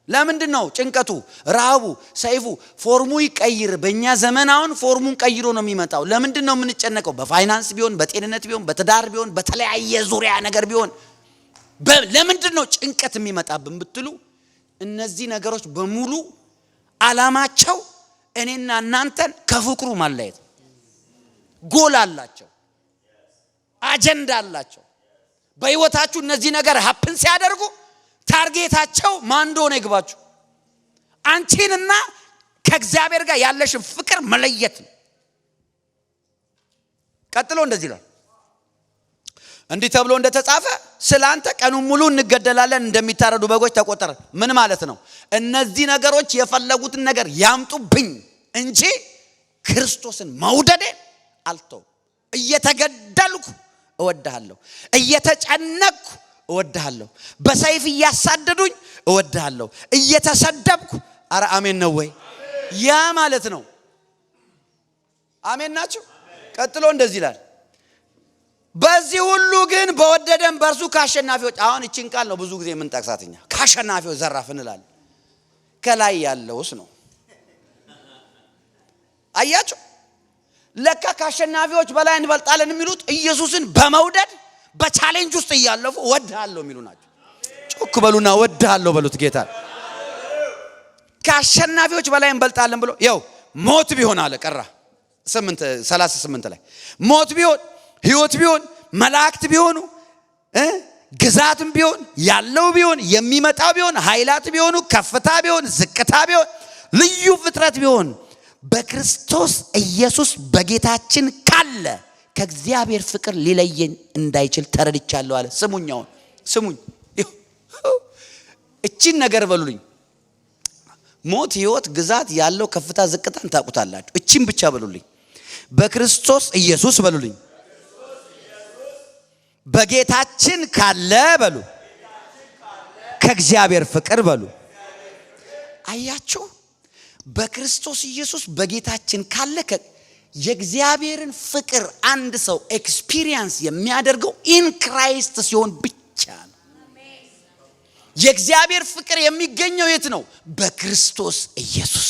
ለምንድን ነው ጭንቀቱ፣ ራቡ፣ ሰይፉ ፎርሙ ይቀይር? በእኛ ዘመን አሁን ፎርሙን ቀይሮ ነው የሚመጣው። ለምንድን ነው የምንጨነቀው? በፋይናንስ ቢሆን፣ በጤንነት ቢሆን፣ በትዳር ቢሆን፣ በተለያየ ዙሪያ ነገር ቢሆን ለምንድን ነው ጭንቀት የሚመጣብን ብትሉ እነዚህ ነገሮች በሙሉ ዓላማቸው እኔና እናንተን ከፍቅሩ ማለየት። ጎል አላቸው፣ አጀንዳ አላቸው። በህይወታችሁ እነዚህ ነገር ሀፕን ሲያደርጉ ታርጌታቸው ማን እንደሆነ ይግባችሁ። አንቺንና ከእግዚአብሔር ጋር ያለሽን ፍቅር መለየት ነው። ቀጥሎ እንደዚህ ነው። እንዲህ ተብሎ እንደተጻፈ ስላንተ ቀኑን ሙሉ እንገደላለን፣ እንደሚታረዱ በጎች ተቆጠርን። ምን ማለት ነው? እነዚህ ነገሮች የፈለጉትን ነገር ያምጡብኝ እንጂ ክርስቶስን መውደዴን አልተውም። እየተገደልኩ እወድሃለሁ፣ እየተጨነቅኩ እወድሃለሁ፣ በሰይፍ እያሳደዱኝ እወድሃለሁ፣ እየተሰደብኩ። አረ አሜን ነው ወይ? ያ ማለት ነው። አሜን ናችሁ? ቀጥሎ እንደዚህ ይላል በዚህ ሁሉ ግን በወደደን በርሱ ካሸናፊዎች አሁን እቺን ቃል ነው ብዙ ጊዜ የምንጠቅሳትኛ ካሸናፊዎች ዘራፍ እንላለን ከላይ ያለውስ ነው አያችሁ ለካ ካሸናፊዎች በላይ እንበልጣለን የሚሉት ኢየሱስን በመውደድ በቻሌንጅ ውስጥ እያለፉ ወድሃለሁ የሚሉ ናቸው ጮክ በሉና ወድሃለሁ በሉት ጌታ ካሸናፊዎች በላይ እንበልጣለን ብሎ ያው ሞት ቢሆን አለ ቀራ 38 ላይ ሞት ቢሆን ሕይወት ቢሆን መላእክት ቢሆኑ ግዛትም ቢሆን ያለው ቢሆን የሚመጣው ቢሆን ኃይላት ቢሆኑ ከፍታ ቢሆን ዝቅታ ቢሆን ልዩ ፍጥረት ቢሆን በክርስቶስ ኢየሱስ በጌታችን ካለ ከእግዚአብሔር ፍቅር ሊለየን እንዳይችል ተረድቻለሁ አለ ስሙኝ እቺን ነገር በሉልኝ ሞት ሕይወት ግዛት ያለው ከፍታ ዝቅታን ታውቁታላችሁ እቺን ብቻ በሉልኝ በክርስቶስ ኢየሱስ በሉልኝ በጌታችን ካለ በሉ ከእግዚአብሔር ፍቅር በሉ አያችሁ በክርስቶስ ኢየሱስ በጌታችን ካለ የእግዚአብሔርን ፍቅር አንድ ሰው ኤክስፒሪየንስ የሚያደርገው ኢን ክራይስት ሲሆን ብቻ ነው የእግዚአብሔር ፍቅር የሚገኘው የት ነው በክርስቶስ ኢየሱስ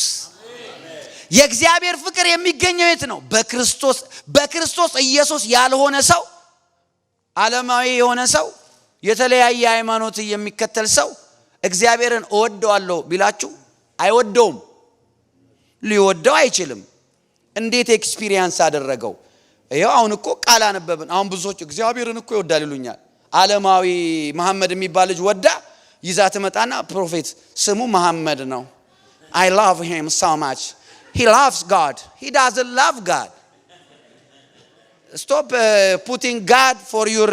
የእግዚአብሔር ፍቅር የሚገኘው የት ነው በክርስቶስ ኢየሱስ ያልሆነ ሰው ዓለማዊ የሆነ ሰው የተለያየ ሃይማኖት የሚከተል ሰው እግዚአብሔርን እወደዋለሁ ቢላችሁ አይወደውም ሊወደው አይችልም እንዴት ኤክስፒሪየንስ አደረገው ይሄው አሁን እኮ ቃል አነበብን አሁን ብዙዎች እግዚአብሔርን እኮ ይወዳል ይሉኛል ዓለማዊ መሐመድ የሚባል ልጅ ወዳ ይዛ ትመጣና ፕሮፌት ስሙ መሐመድ ነው I love him so much he loves God he doesn't love God stop putting God for your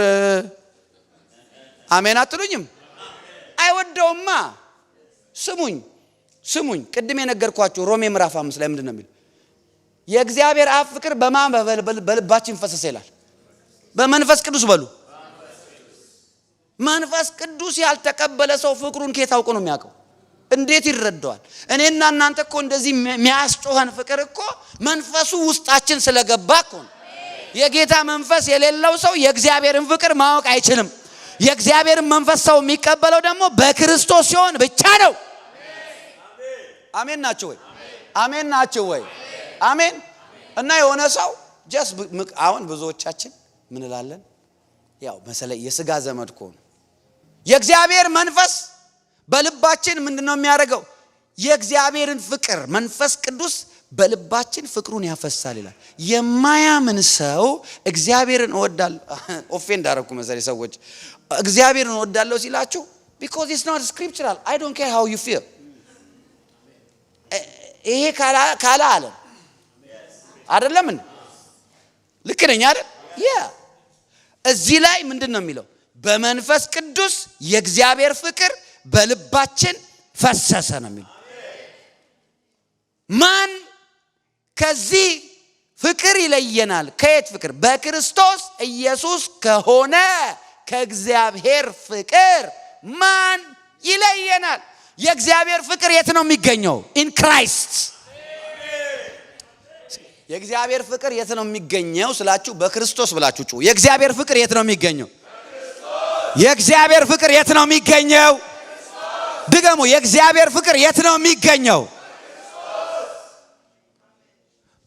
አሜን አትሉኝም አይወደውማ ስሙኝ ቅድም የነገርኳችሁ ሮሜ ምዕራፍ 5 ላይ ምንድነው የሚለው የእግዚአብሔር አብ ፍቅር በማን በልባችን ፈሰሰ ይላል በመንፈስ ቅዱስ በሉ መንፈስ ቅዱስ ያልተቀበለ ሰው ፍቅሩን ከታውቆ ነው የሚያውቀው እንዴት ይረዳዋል እኔና እናንተ እኮ እንደዚህ የሚያስጮህን ፍቅር እኮ መንፈሱ ውስጣችን ስለገባ እኮ ነው የጌታ መንፈስ የሌለው ሰው የእግዚአብሔርን ፍቅር ማወቅ አይችልም የእግዚአብሔርን መንፈስ ሰው የሚቀበለው ደግሞ በክርስቶስ ሲሆን ብቻ ነው አሜን ናቸው ወይ አሜን እና የሆነ ሰው just አሁን ብዙዎቻችን ምን እንላለን ያው መሰለ የሥጋ ዘመድ እኮ ነው የእግዚአብሔር መንፈስ በልባችን ምንድነው የሚያደርገው የእግዚአብሔርን ፍቅር መንፈስ ቅዱስ በልባችን ፍቅሩን ያፈሳል ይላል የማያምን ሰው እግዚአብሔርን እወዳለሁ ኦፌንድ አደረኩ መሰለ ሰዎች እግዚአብሔርን እወዳለሁ ሲላችሁ because it's not scriptural I don't care how you feel ይሄ ካላ አለ አይደለም ልክ ነኝ አይደል እዚህ ላይ ምንድነው የሚለው በመንፈስ ቅዱስ የእግዚአብሔር ፍቅር በልባችን ፈሰሰ ነው የሚለው ማን ከዚህ ፍቅር ይለየናል ከየት ፍቅር በክርስቶስ ኢየሱስ ከሆነ ከእግዚአብሔር ፍቅር ማን ይለየናል የእግዚአብሔር ፍቅር የት ነው የሚገኘው in Christ የእግዚአብሔር ፍቅር የት ነው የሚገኘው ስላችሁ በክርስቶስ ብላችሁ ጩ የእግዚአብሔር ፍቅር የት ነው የሚገኘው የእግዚአብሔር ፍቅር የት ነው የሚገኘው ድገሙ የእግዚአብሔር ፍቅር የት ነው የሚገኘው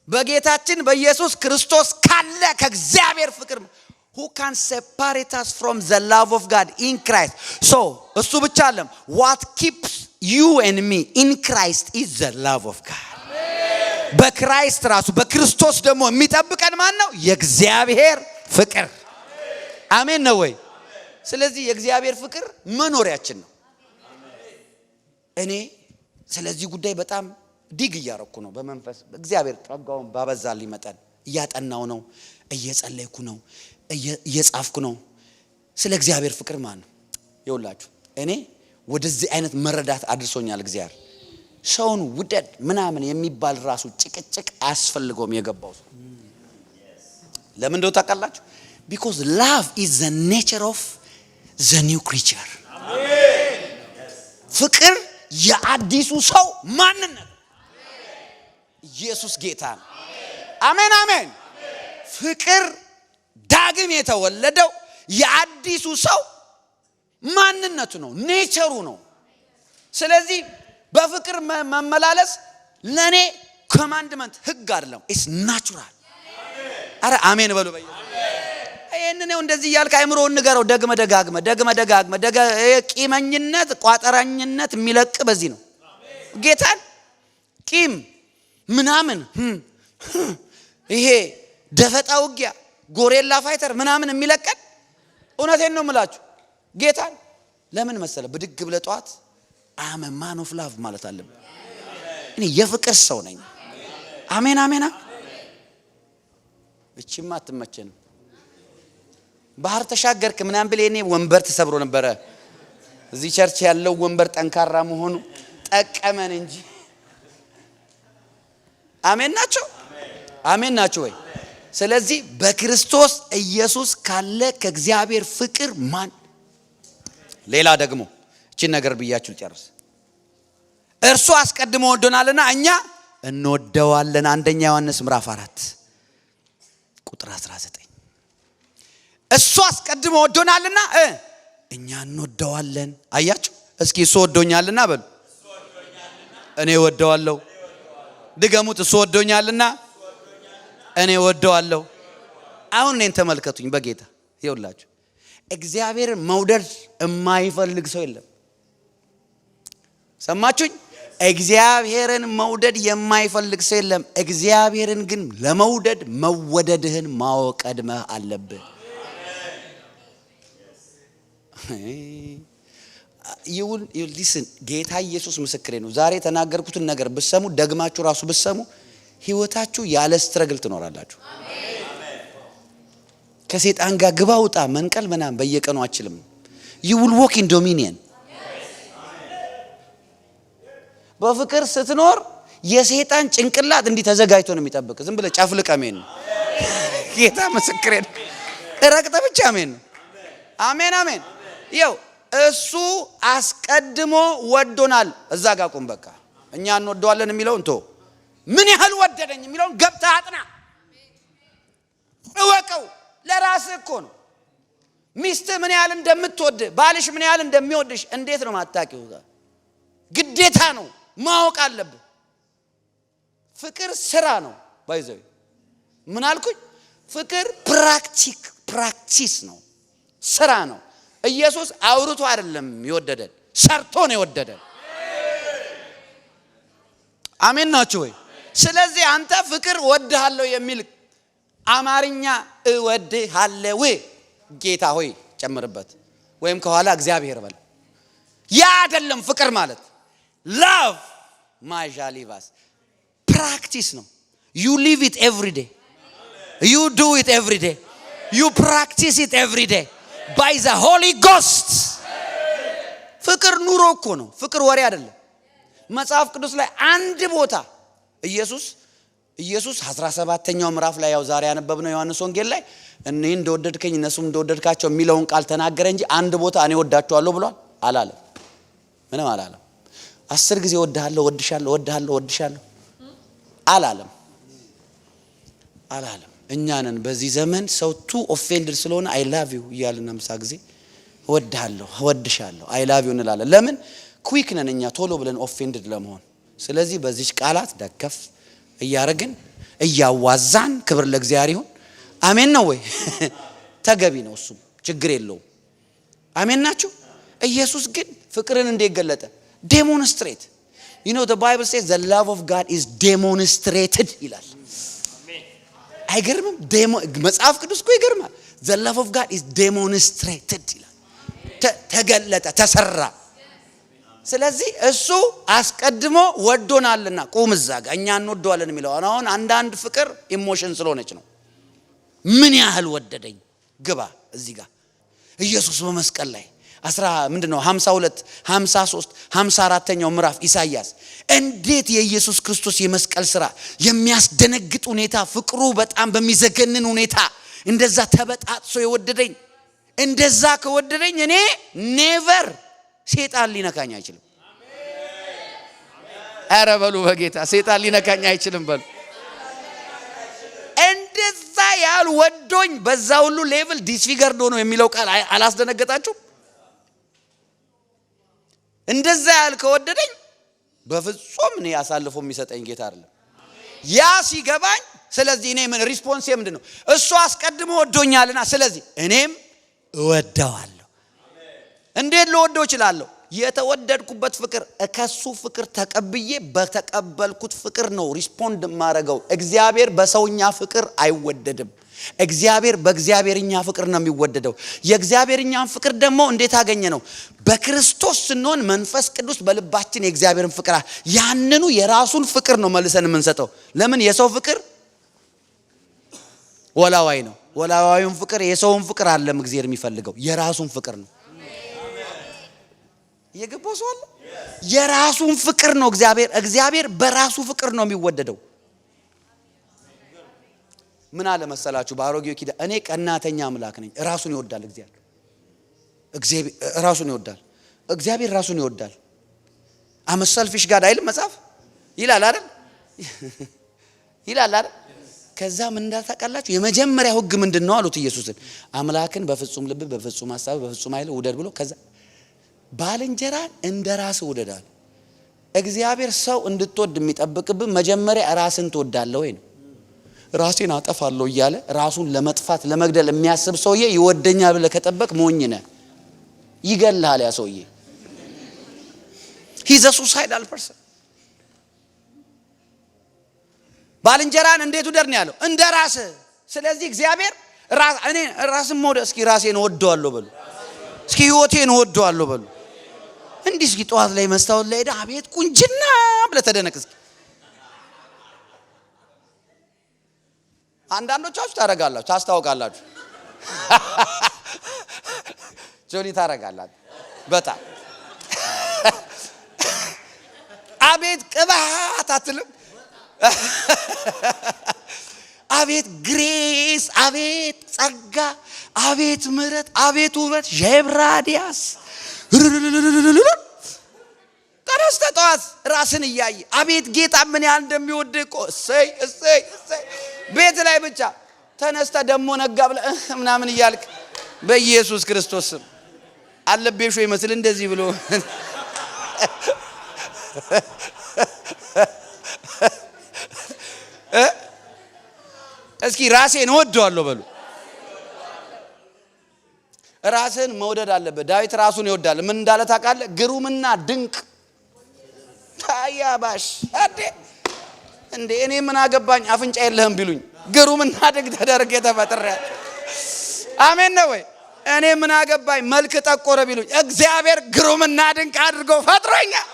በጌታችን በኢየሱስ ክርስቶስ ካለ ከእግዚአብሔር ፍቅር who can separate us from the love of God in Christ so እሱ ብቻ አይደለም what keeps you and me in Christ is the love of God በክራይስት ራሱ በክርስቶስ ደግሞ የሚጠብቀን ማን ነው የእግዚአብሔር ፍቅር አሜን ነው ወይ ስለዚህ የእግዚአብሔር ፍቅር መኖሪያችን ነው እኔ ስለዚህ ጉዳይ በጣም ዲግ እያረኩ ነው በመንፈስ እግዚአብሔር ጸጋውን ባበዛልኝ መጠን እያጠናው ነው እየጸለይኩ ነው እየጻፍኩ ነው ስለ እግዚአብሔር ፍቅር ማን ነው ይውላችሁ እኔ ወደዚህ አይነት መረዳት አድርሶኛል እግዚአብሔር ሰውን ውደድ ምናምን የሚባል ራሱ ጭቅጭቅ አያስፈልገውም የገባው ለምን እንደው ታውቃላችሁ because love is the nature of the new creature አሜን ፍቅር የአዲሱ ሰው ማንነት ኢየሱስ ጌታ ነው አሜን ፍቅር ዳግም የተወለደው የአዲሱ ሰው ማንነቱ ነው፣ ኔቸሩ ነው። ስለዚህ በፍቅር መመላለስ ለኔ ኮማንድመንት ህግ አይደለም፣ ኢትስ ናቹራል። አረ አሜን በሉ። ይሄንን ነው እንደዚህ ያልክ አይምሮውን ንገረው። ደግመ ደጋግመ ቂመኝነት ቋጠራኝነት የሚለቅ በዚህ ነው። ጌታን ቂም ምናምን ይሄ ደፈጣ ውጊያ ጎሬላ ፋይተር ምናምን የሚለቀን እውነቴን ነው የምላችሁ። ጌታን ለምን መሰለ ብድግ ብለ ጧት አመ ማን ኦፍ ላቭ ማለት አለብን። እኔ የፍቅር ሰው ነኝ። አሜን አሜን። እቺማ አትመቸንም። ባህር ተሻገርክ ምናምን ብለ እኔ ወንበር ተሰብሮ ነበረ። እዚህ ቸርች ያለው ወንበር ጠንካራ መሆኑ ጠቀመን እንጂ። አሜን ናቸው፣ አሜን ናቸው ወይ? ስለዚህ በክርስቶስ ኢየሱስ ካለ ከእግዚአብሔር ፍቅር ማን ሌላ ደግሞ እቺን ነገር ብያችሁ ልጨርስ። እርሱ አስቀድሞ ወዶናልና እኛ እንወደዋለን። አንደኛ ዮሐንስ ምዕራፍ 4 ቁጥር 19 እሱ አስቀድሞ ወዶናልና እኛ እንወደዋለን። አያችሁ እስኪ እሱ ወዶኛልና በሉ። እኔ ወደዋለሁ። ድገሙት። እሱ ወዶኛልና እኔ ወደዋለሁ። አሁን እኔን ተመልከቱኝ በጌታ ይውላችሁ። እግዚአብሔርን መውደድ የማይፈልግ ሰው የለም። ሰማችሁኝ? እግዚአብሔርን መውደድ የማይፈልግ ሰው የለም። እግዚአብሔርን ግን ለመውደድ መወደድህን ማወቅ ቀድመህ አለብህ። ይሁን ሊስን ጌታ ኢየሱስ ምስክሬ ነው። ዛሬ ተናገርኩትን ነገር ብትሰሙ ደግማችሁ ራሱ ብትሰሙ ህይወታችሁ ያለ ስትረግል ትኖራላችሁ። ከሰይጣን ጋር ግባ ውጣ መንቀል ምናምን በየቀኑ አችልም። you will walk in dominion። በፍቅር ስትኖር የሰይጣን ጭንቅላት እንዲህ ተዘጋጅቶ ነው የሚጠብቅ። ዝም ብለ ጫፍልቅ። አሜን ጌታ ምስክሬ ነው። ረቅጠ ብቻ አሜን አሜን አሜን። ይው እሱ አስቀድሞ ወዶናል። እዛ ጋር ቁም በቃ። እኛ እንወደዋለን የሚለውን ቶ ምን ያህል ወደደኝ የሚለውን ገብተህ አጥና እወቀው። ለራስህ እኮ ነው። ሚስት ምን ያህል እንደምትወድ ባልሽ ምን ያህል እንደሚወድሽ እንዴት ነው ማታቂው? ግዴታ ነው ማወቅ አለብህ። ፍቅር ስራ ነው ባይዘው። ምን አልኩኝ? ፍቅር ፕራክቲስ ነው፣ ስራ ነው። ኢየሱስ አውርቶ አይደለም የወደደን፣ ሰርቶ ነው የወደደን። አሜን ናችሁ ወይ? ስለዚህ አንተ ፍቅር ወድሃለሁ የሚል አማርኛ እወድሃለሁ ጌታ ሆይ ጨምርበት፣ ወይም ከኋላ እግዚአብሔር በል። ያ አይደለም ፍቅር ማለት። love ማጃሊቫስ ፕራክቲስ ነው። you live it every day, you do it every day, you practice it every day by the Holy Ghost። ፍቅር ኑሮ እኮ ነው። ፍቅር ወሬ አይደለም። መጽሐፍ ቅዱስ ላይ አንድ ቦታ ኢየሱስ 17ኛው ምዕራፍ ላይ ያው ዛሬ ያነበብነው ዮሐንስ ወንጌል ላይ እኔ እንደወደድከኝ እነሱም እንደወደድካቸው የሚለውን ቃል ተናገረ እንጂ አንድ ቦታ እኔ ወዳቸዋለሁ ብሏል አላለም። ምንም አላለም። 10 ጊዜ ወድሃለሁ ወድሻለሁ አላለም። እኛ ነን በዚህ ዘመን ሰው ቱ ኦፌንድድ ስለሆነ አይ ላቭ ዩ እያልን 50 ጊዜ ወድሻለሁ አይ ላቭ ዩ እንላለን። ለምን? ኩዊክ ነን እኛ ቶሎ ብለን ኦፌንድድ ለመሆን። ስለዚህ በዚህ ቃላት ደከፍ እያረግን እያዋዛን ክብር ለእግዚአብሔር ይሁን። አሜን ነው ወይ? ተገቢ ነው፣ እሱ ችግር የለውም። አሜን ናችሁ? ኢየሱስ ግን ፍቅርን እንዴት ገለጠ? ዴሞንስትሬት። you know the bible says the love of God is demonstrated ይላል። አይገርምም? መጽሐፍ ቅዱስ እኮ ይገርማል። the love of God is demonstrated ይላል። ተገለጠ፣ ተሰራ። ስለዚህ እሱ አስቀድሞ ወዶናልና ቁም እዛ ጋር እኛ እንወደዋለን የሚለው አሁን አንዳንድ ፍቅር ኢሞሽን ስለሆነች ነው። ምን ያህል ወደደኝ ግባ እዚህ ጋር ኢየሱስ በመስቀል ላይ 52 53 54ኛው ምዕራፍ ኢሳይያስ እንዴት የኢየሱስ ክርስቶስ የመስቀል ስራ የሚያስደነግጥ ሁኔታ ፍቅሩ በጣም በሚዘገንን ሁኔታ እንደዛ ተበጣጥሶ የወደደኝ እንደዛ ከወደደኝ እኔ ኔቨር ሰይጣን ሊነካኝ አይችልም። አረ በሉ በጌታ ሰይጣን ሊነካኝ አይችልም በሉ። እንደዛ ያህል ወዶኝ በዛ ሁሉ ሌቭል ዲስፊገርድ ሆኖ የሚለው ቃል አላስደነገጣችሁ? እንደዛ ያህል ከወደደኝ በፍጹም እኔ አሳልፎ የሚሰጠኝ ጌታ አይደለም። ያ ሲገባኝ ስለዚህ እኔ ምን ሪስፖንስ ምንድነው? እሱ አስቀድሞ ወዶኛልና ስለዚህ እኔም እወደዋለሁ። እንዴት ልወደው እችላለሁ? የተወደድኩበት ፍቅር ከሱ ፍቅር ተቀብዬ በተቀበልኩት ፍቅር ነው ሪስፖንድ ማረገው። እግዚአብሔር በሰውኛ ፍቅር አይወደድም። እግዚአብሔር በእግዚአብሔርኛ ፍቅር ነው የሚወደደው። የእግዚአብሔርኛን ፍቅር ደግሞ እንዴት አገኘ ነው? በክርስቶስ ስንሆን መንፈስ ቅዱስ በልባችን የእግዚአብሔርን ፍቅር ያንኑ የራሱን ፍቅር ነው መልሰን የምንሰጠው። ለምን? የሰው ፍቅር ወላዋይ ነው። ወላዋዩን ፍቅር የሰውን ፍቅር አይደለም እግዚአብሔር የሚፈልገው፣ የራሱን ፍቅር ነው። የገባው ሰው አለ? የራሱን ፍቅር ነው እግዚአብሔር በራሱ ፍቅር ነው የሚወደደው። ምን አለ መሰላችሁ? በአሮጌው ኪዳን እኔ ቀናተኛ አምላክ ነኝ። ራሱን ይወዳል እግዚአብሔር ራሱን ይወዳል። እግዚአብሔር ራሱን ይወዳል። አመሰልፊሽ ጋር አይልም መጽሐፍ ይላል አይደል? ይላል አይደል? ከዛ ምን እንዳታውቃላችሁ? የመጀመሪያው ህግ ምንድነው አሉት ኢየሱስን። አምላክን በፍጹም ልብ፣ በፍጹም ሐሳብ፣ በፍጹም ኃይል ውደድ ብሎ ከዛ ባልንጀራን እንደራስ ውደዳል። እግዚአብሔር ሰው እንድትወድ የሚጠብቅብህ መጀመሪያ ራስን ትወዳለህ ወይ ነው። ራሴን አጠፋለሁ እያለ ራሱን ለመጥፋት ለመግደል የሚያስብ ሰውዬ ይወደኛል ብለህ ከጠበቅ ሞኝ ነህ። ይገላል ያ ሰውዬ። he's a suicidal person። ባልንጀራን እንዴት ውደድ ነው ያለው? እንደራስ። ስለዚህ እግዚአብሔር እኔ ራስን መውደድ እስኪ ራሴን እወደዋለሁ በሉ። እስኪ ህይወቴን እወደዋለሁ በሉ። እንዲህ እስኪ ጠዋት ላይ መስታወት ላይ ሄዳ አቤት ቁንጅና ብለህ ተደነቅ እስኪ። አንዳንዶቻችሁ ታረጋላችሁ፣ ታስታውቃላችሁ። ጆኒ ታረጋላችሁ በጣም አቤት ቅባት አትልም? አቤት ግሬስ፣ አቤት ጸጋ፣ አቤት ምሕረት፣ አቤት ውበት ጀብራዲያስ ተነስተ ጠዋት ራስን እያየ አቤት ጌታ ምን ያህል እንደሚወድ እኮ እሰይ እሰይ እሰይ። ቤት ላይ ብቻ ተነስተ ደሞ ነጋ ብለህ ምናምን እያልክ በኢየሱስ ክርስቶስ ስም አለቤሾ ይመስል እንደዚህ ብሎ እስኪ ራሴን እወደዋለሁ በሉ። ራስን መውደድ አለበት። ዳዊት ራሱን ይወዳል። ምን እንዳለ ታውቃለህ? ግሩምና ድንቅ ታያባሽ እንዴ እኔ ምን አገባኝ አፍንጫ የለህም ቢሉኝ ግሩምና ድንቅ ተደርጌ ተፈጥሬያለሁ። አሜን ነው ወይ? እኔ ምን አገባኝ መልክ ጠቆረ ቢሉኝ እግዚአብሔር ግሩምና ድንቅ አድርጎ ፈጥሮኛል።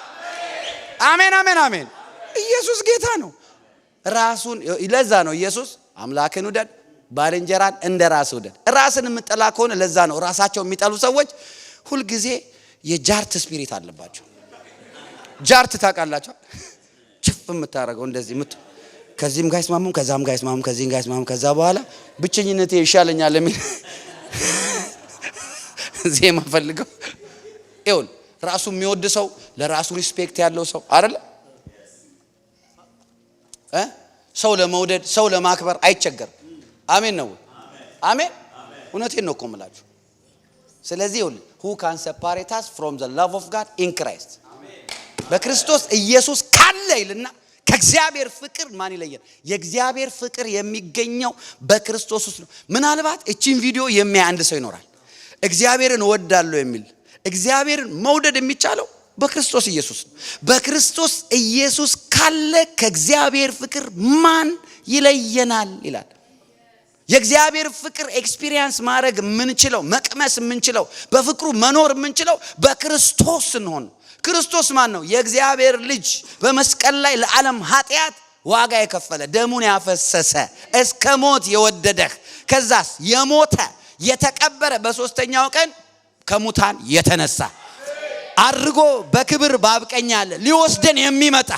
አሜን አሜን አሜን። ኢየሱስ ጌታ ነው። ራሱን ለዛ ነው ኢየሱስ አምላክን ውደድ ባልንጀራን እንደራስ ውደድ። ራስን የምጠላ ከሆነ ለዛ ነው ራሳቸው የሚጠሉ ሰዎች ሁሉ ጊዜ የጃርት ስፒሪት አለባቸው። ጃርት ታውቃላችሁ? ችፍ የምታረገው እንደዚህ ከዚህም ጋር ይስማሙ ከዛም ጋር ይስማሙ ከዚህም ጋር ይስማሙ ከዛ በኋላ ብቸኝነቴ ይሻለኛል የሚል ዜማ ፈልገው ይሁን። ራሱ የሚወድ ሰው ለራሱ ሪስፔክት ያለው ሰው አይደለ? ሰው ለመውደድ ሰው ለማክበር አይቸገርም። አሜን ነው። አሜን። እውነቴን ነው እኮ የምላችሁ። ስለዚህ who can separate us from the love of God in Christ? በክርስቶስ ኢየሱስ ካለ ይልና ከእግዚአብሔር ፍቅር ማን ይለየን? የእግዚአብሔር ፍቅር የሚገኘው በክርስቶስ ውስጥ ነው። ምናልባት እቺን ቪዲዮ የሚያይ አንድ ሰው ይኖራል እግዚአብሔርን እወዳለሁ የሚል። እግዚአብሔርን መውደድ የሚቻለው በክርስቶስ ኢየሱስ ነው። በክርስቶስ ኢየሱስ ካለ ከእግዚአብሔር ፍቅር ማን ይለየናል ይላል። የእግዚአብሔር ፍቅር ኤክስፒሪየንስ ማድረግ የምንችለው መቅመስ የምንችለው በፍቅሩ መኖር የምንችለው በክርስቶስ ስንሆን። ክርስቶስ ማን ነው? የእግዚአብሔር ልጅ በመስቀል ላይ ለዓለም ኃጢአት ዋጋ የከፈለ ደሙን ያፈሰሰ እስከ ሞት የወደደህ ከዛስ የሞተ የተቀበረ በሶስተኛው ቀን ከሙታን የተነሳ አድርጎ በክብር ባብቀኝ አለ ሊወስደን የሚመጣ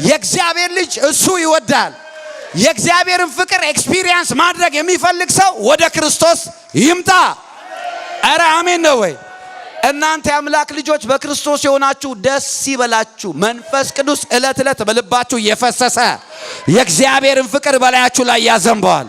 የእግዚአብሔር ልጅ እሱ ይወዳል። የእግዚአብሔርን ፍቅር ኤክስፒሪየንስ ማድረግ የሚፈልግ ሰው ወደ ክርስቶስ ይምጣ። አረ አሜን ነው ወይ? እናንተ የአምላክ ልጆች በክርስቶስ የሆናችሁ ደስ ይበላችሁ። መንፈስ ቅዱስ ዕለት ዕለት በልባችሁ እየፈሰሰ የእግዚአብሔርን ፍቅር በላያችሁ ላይ ያዘንበዋል።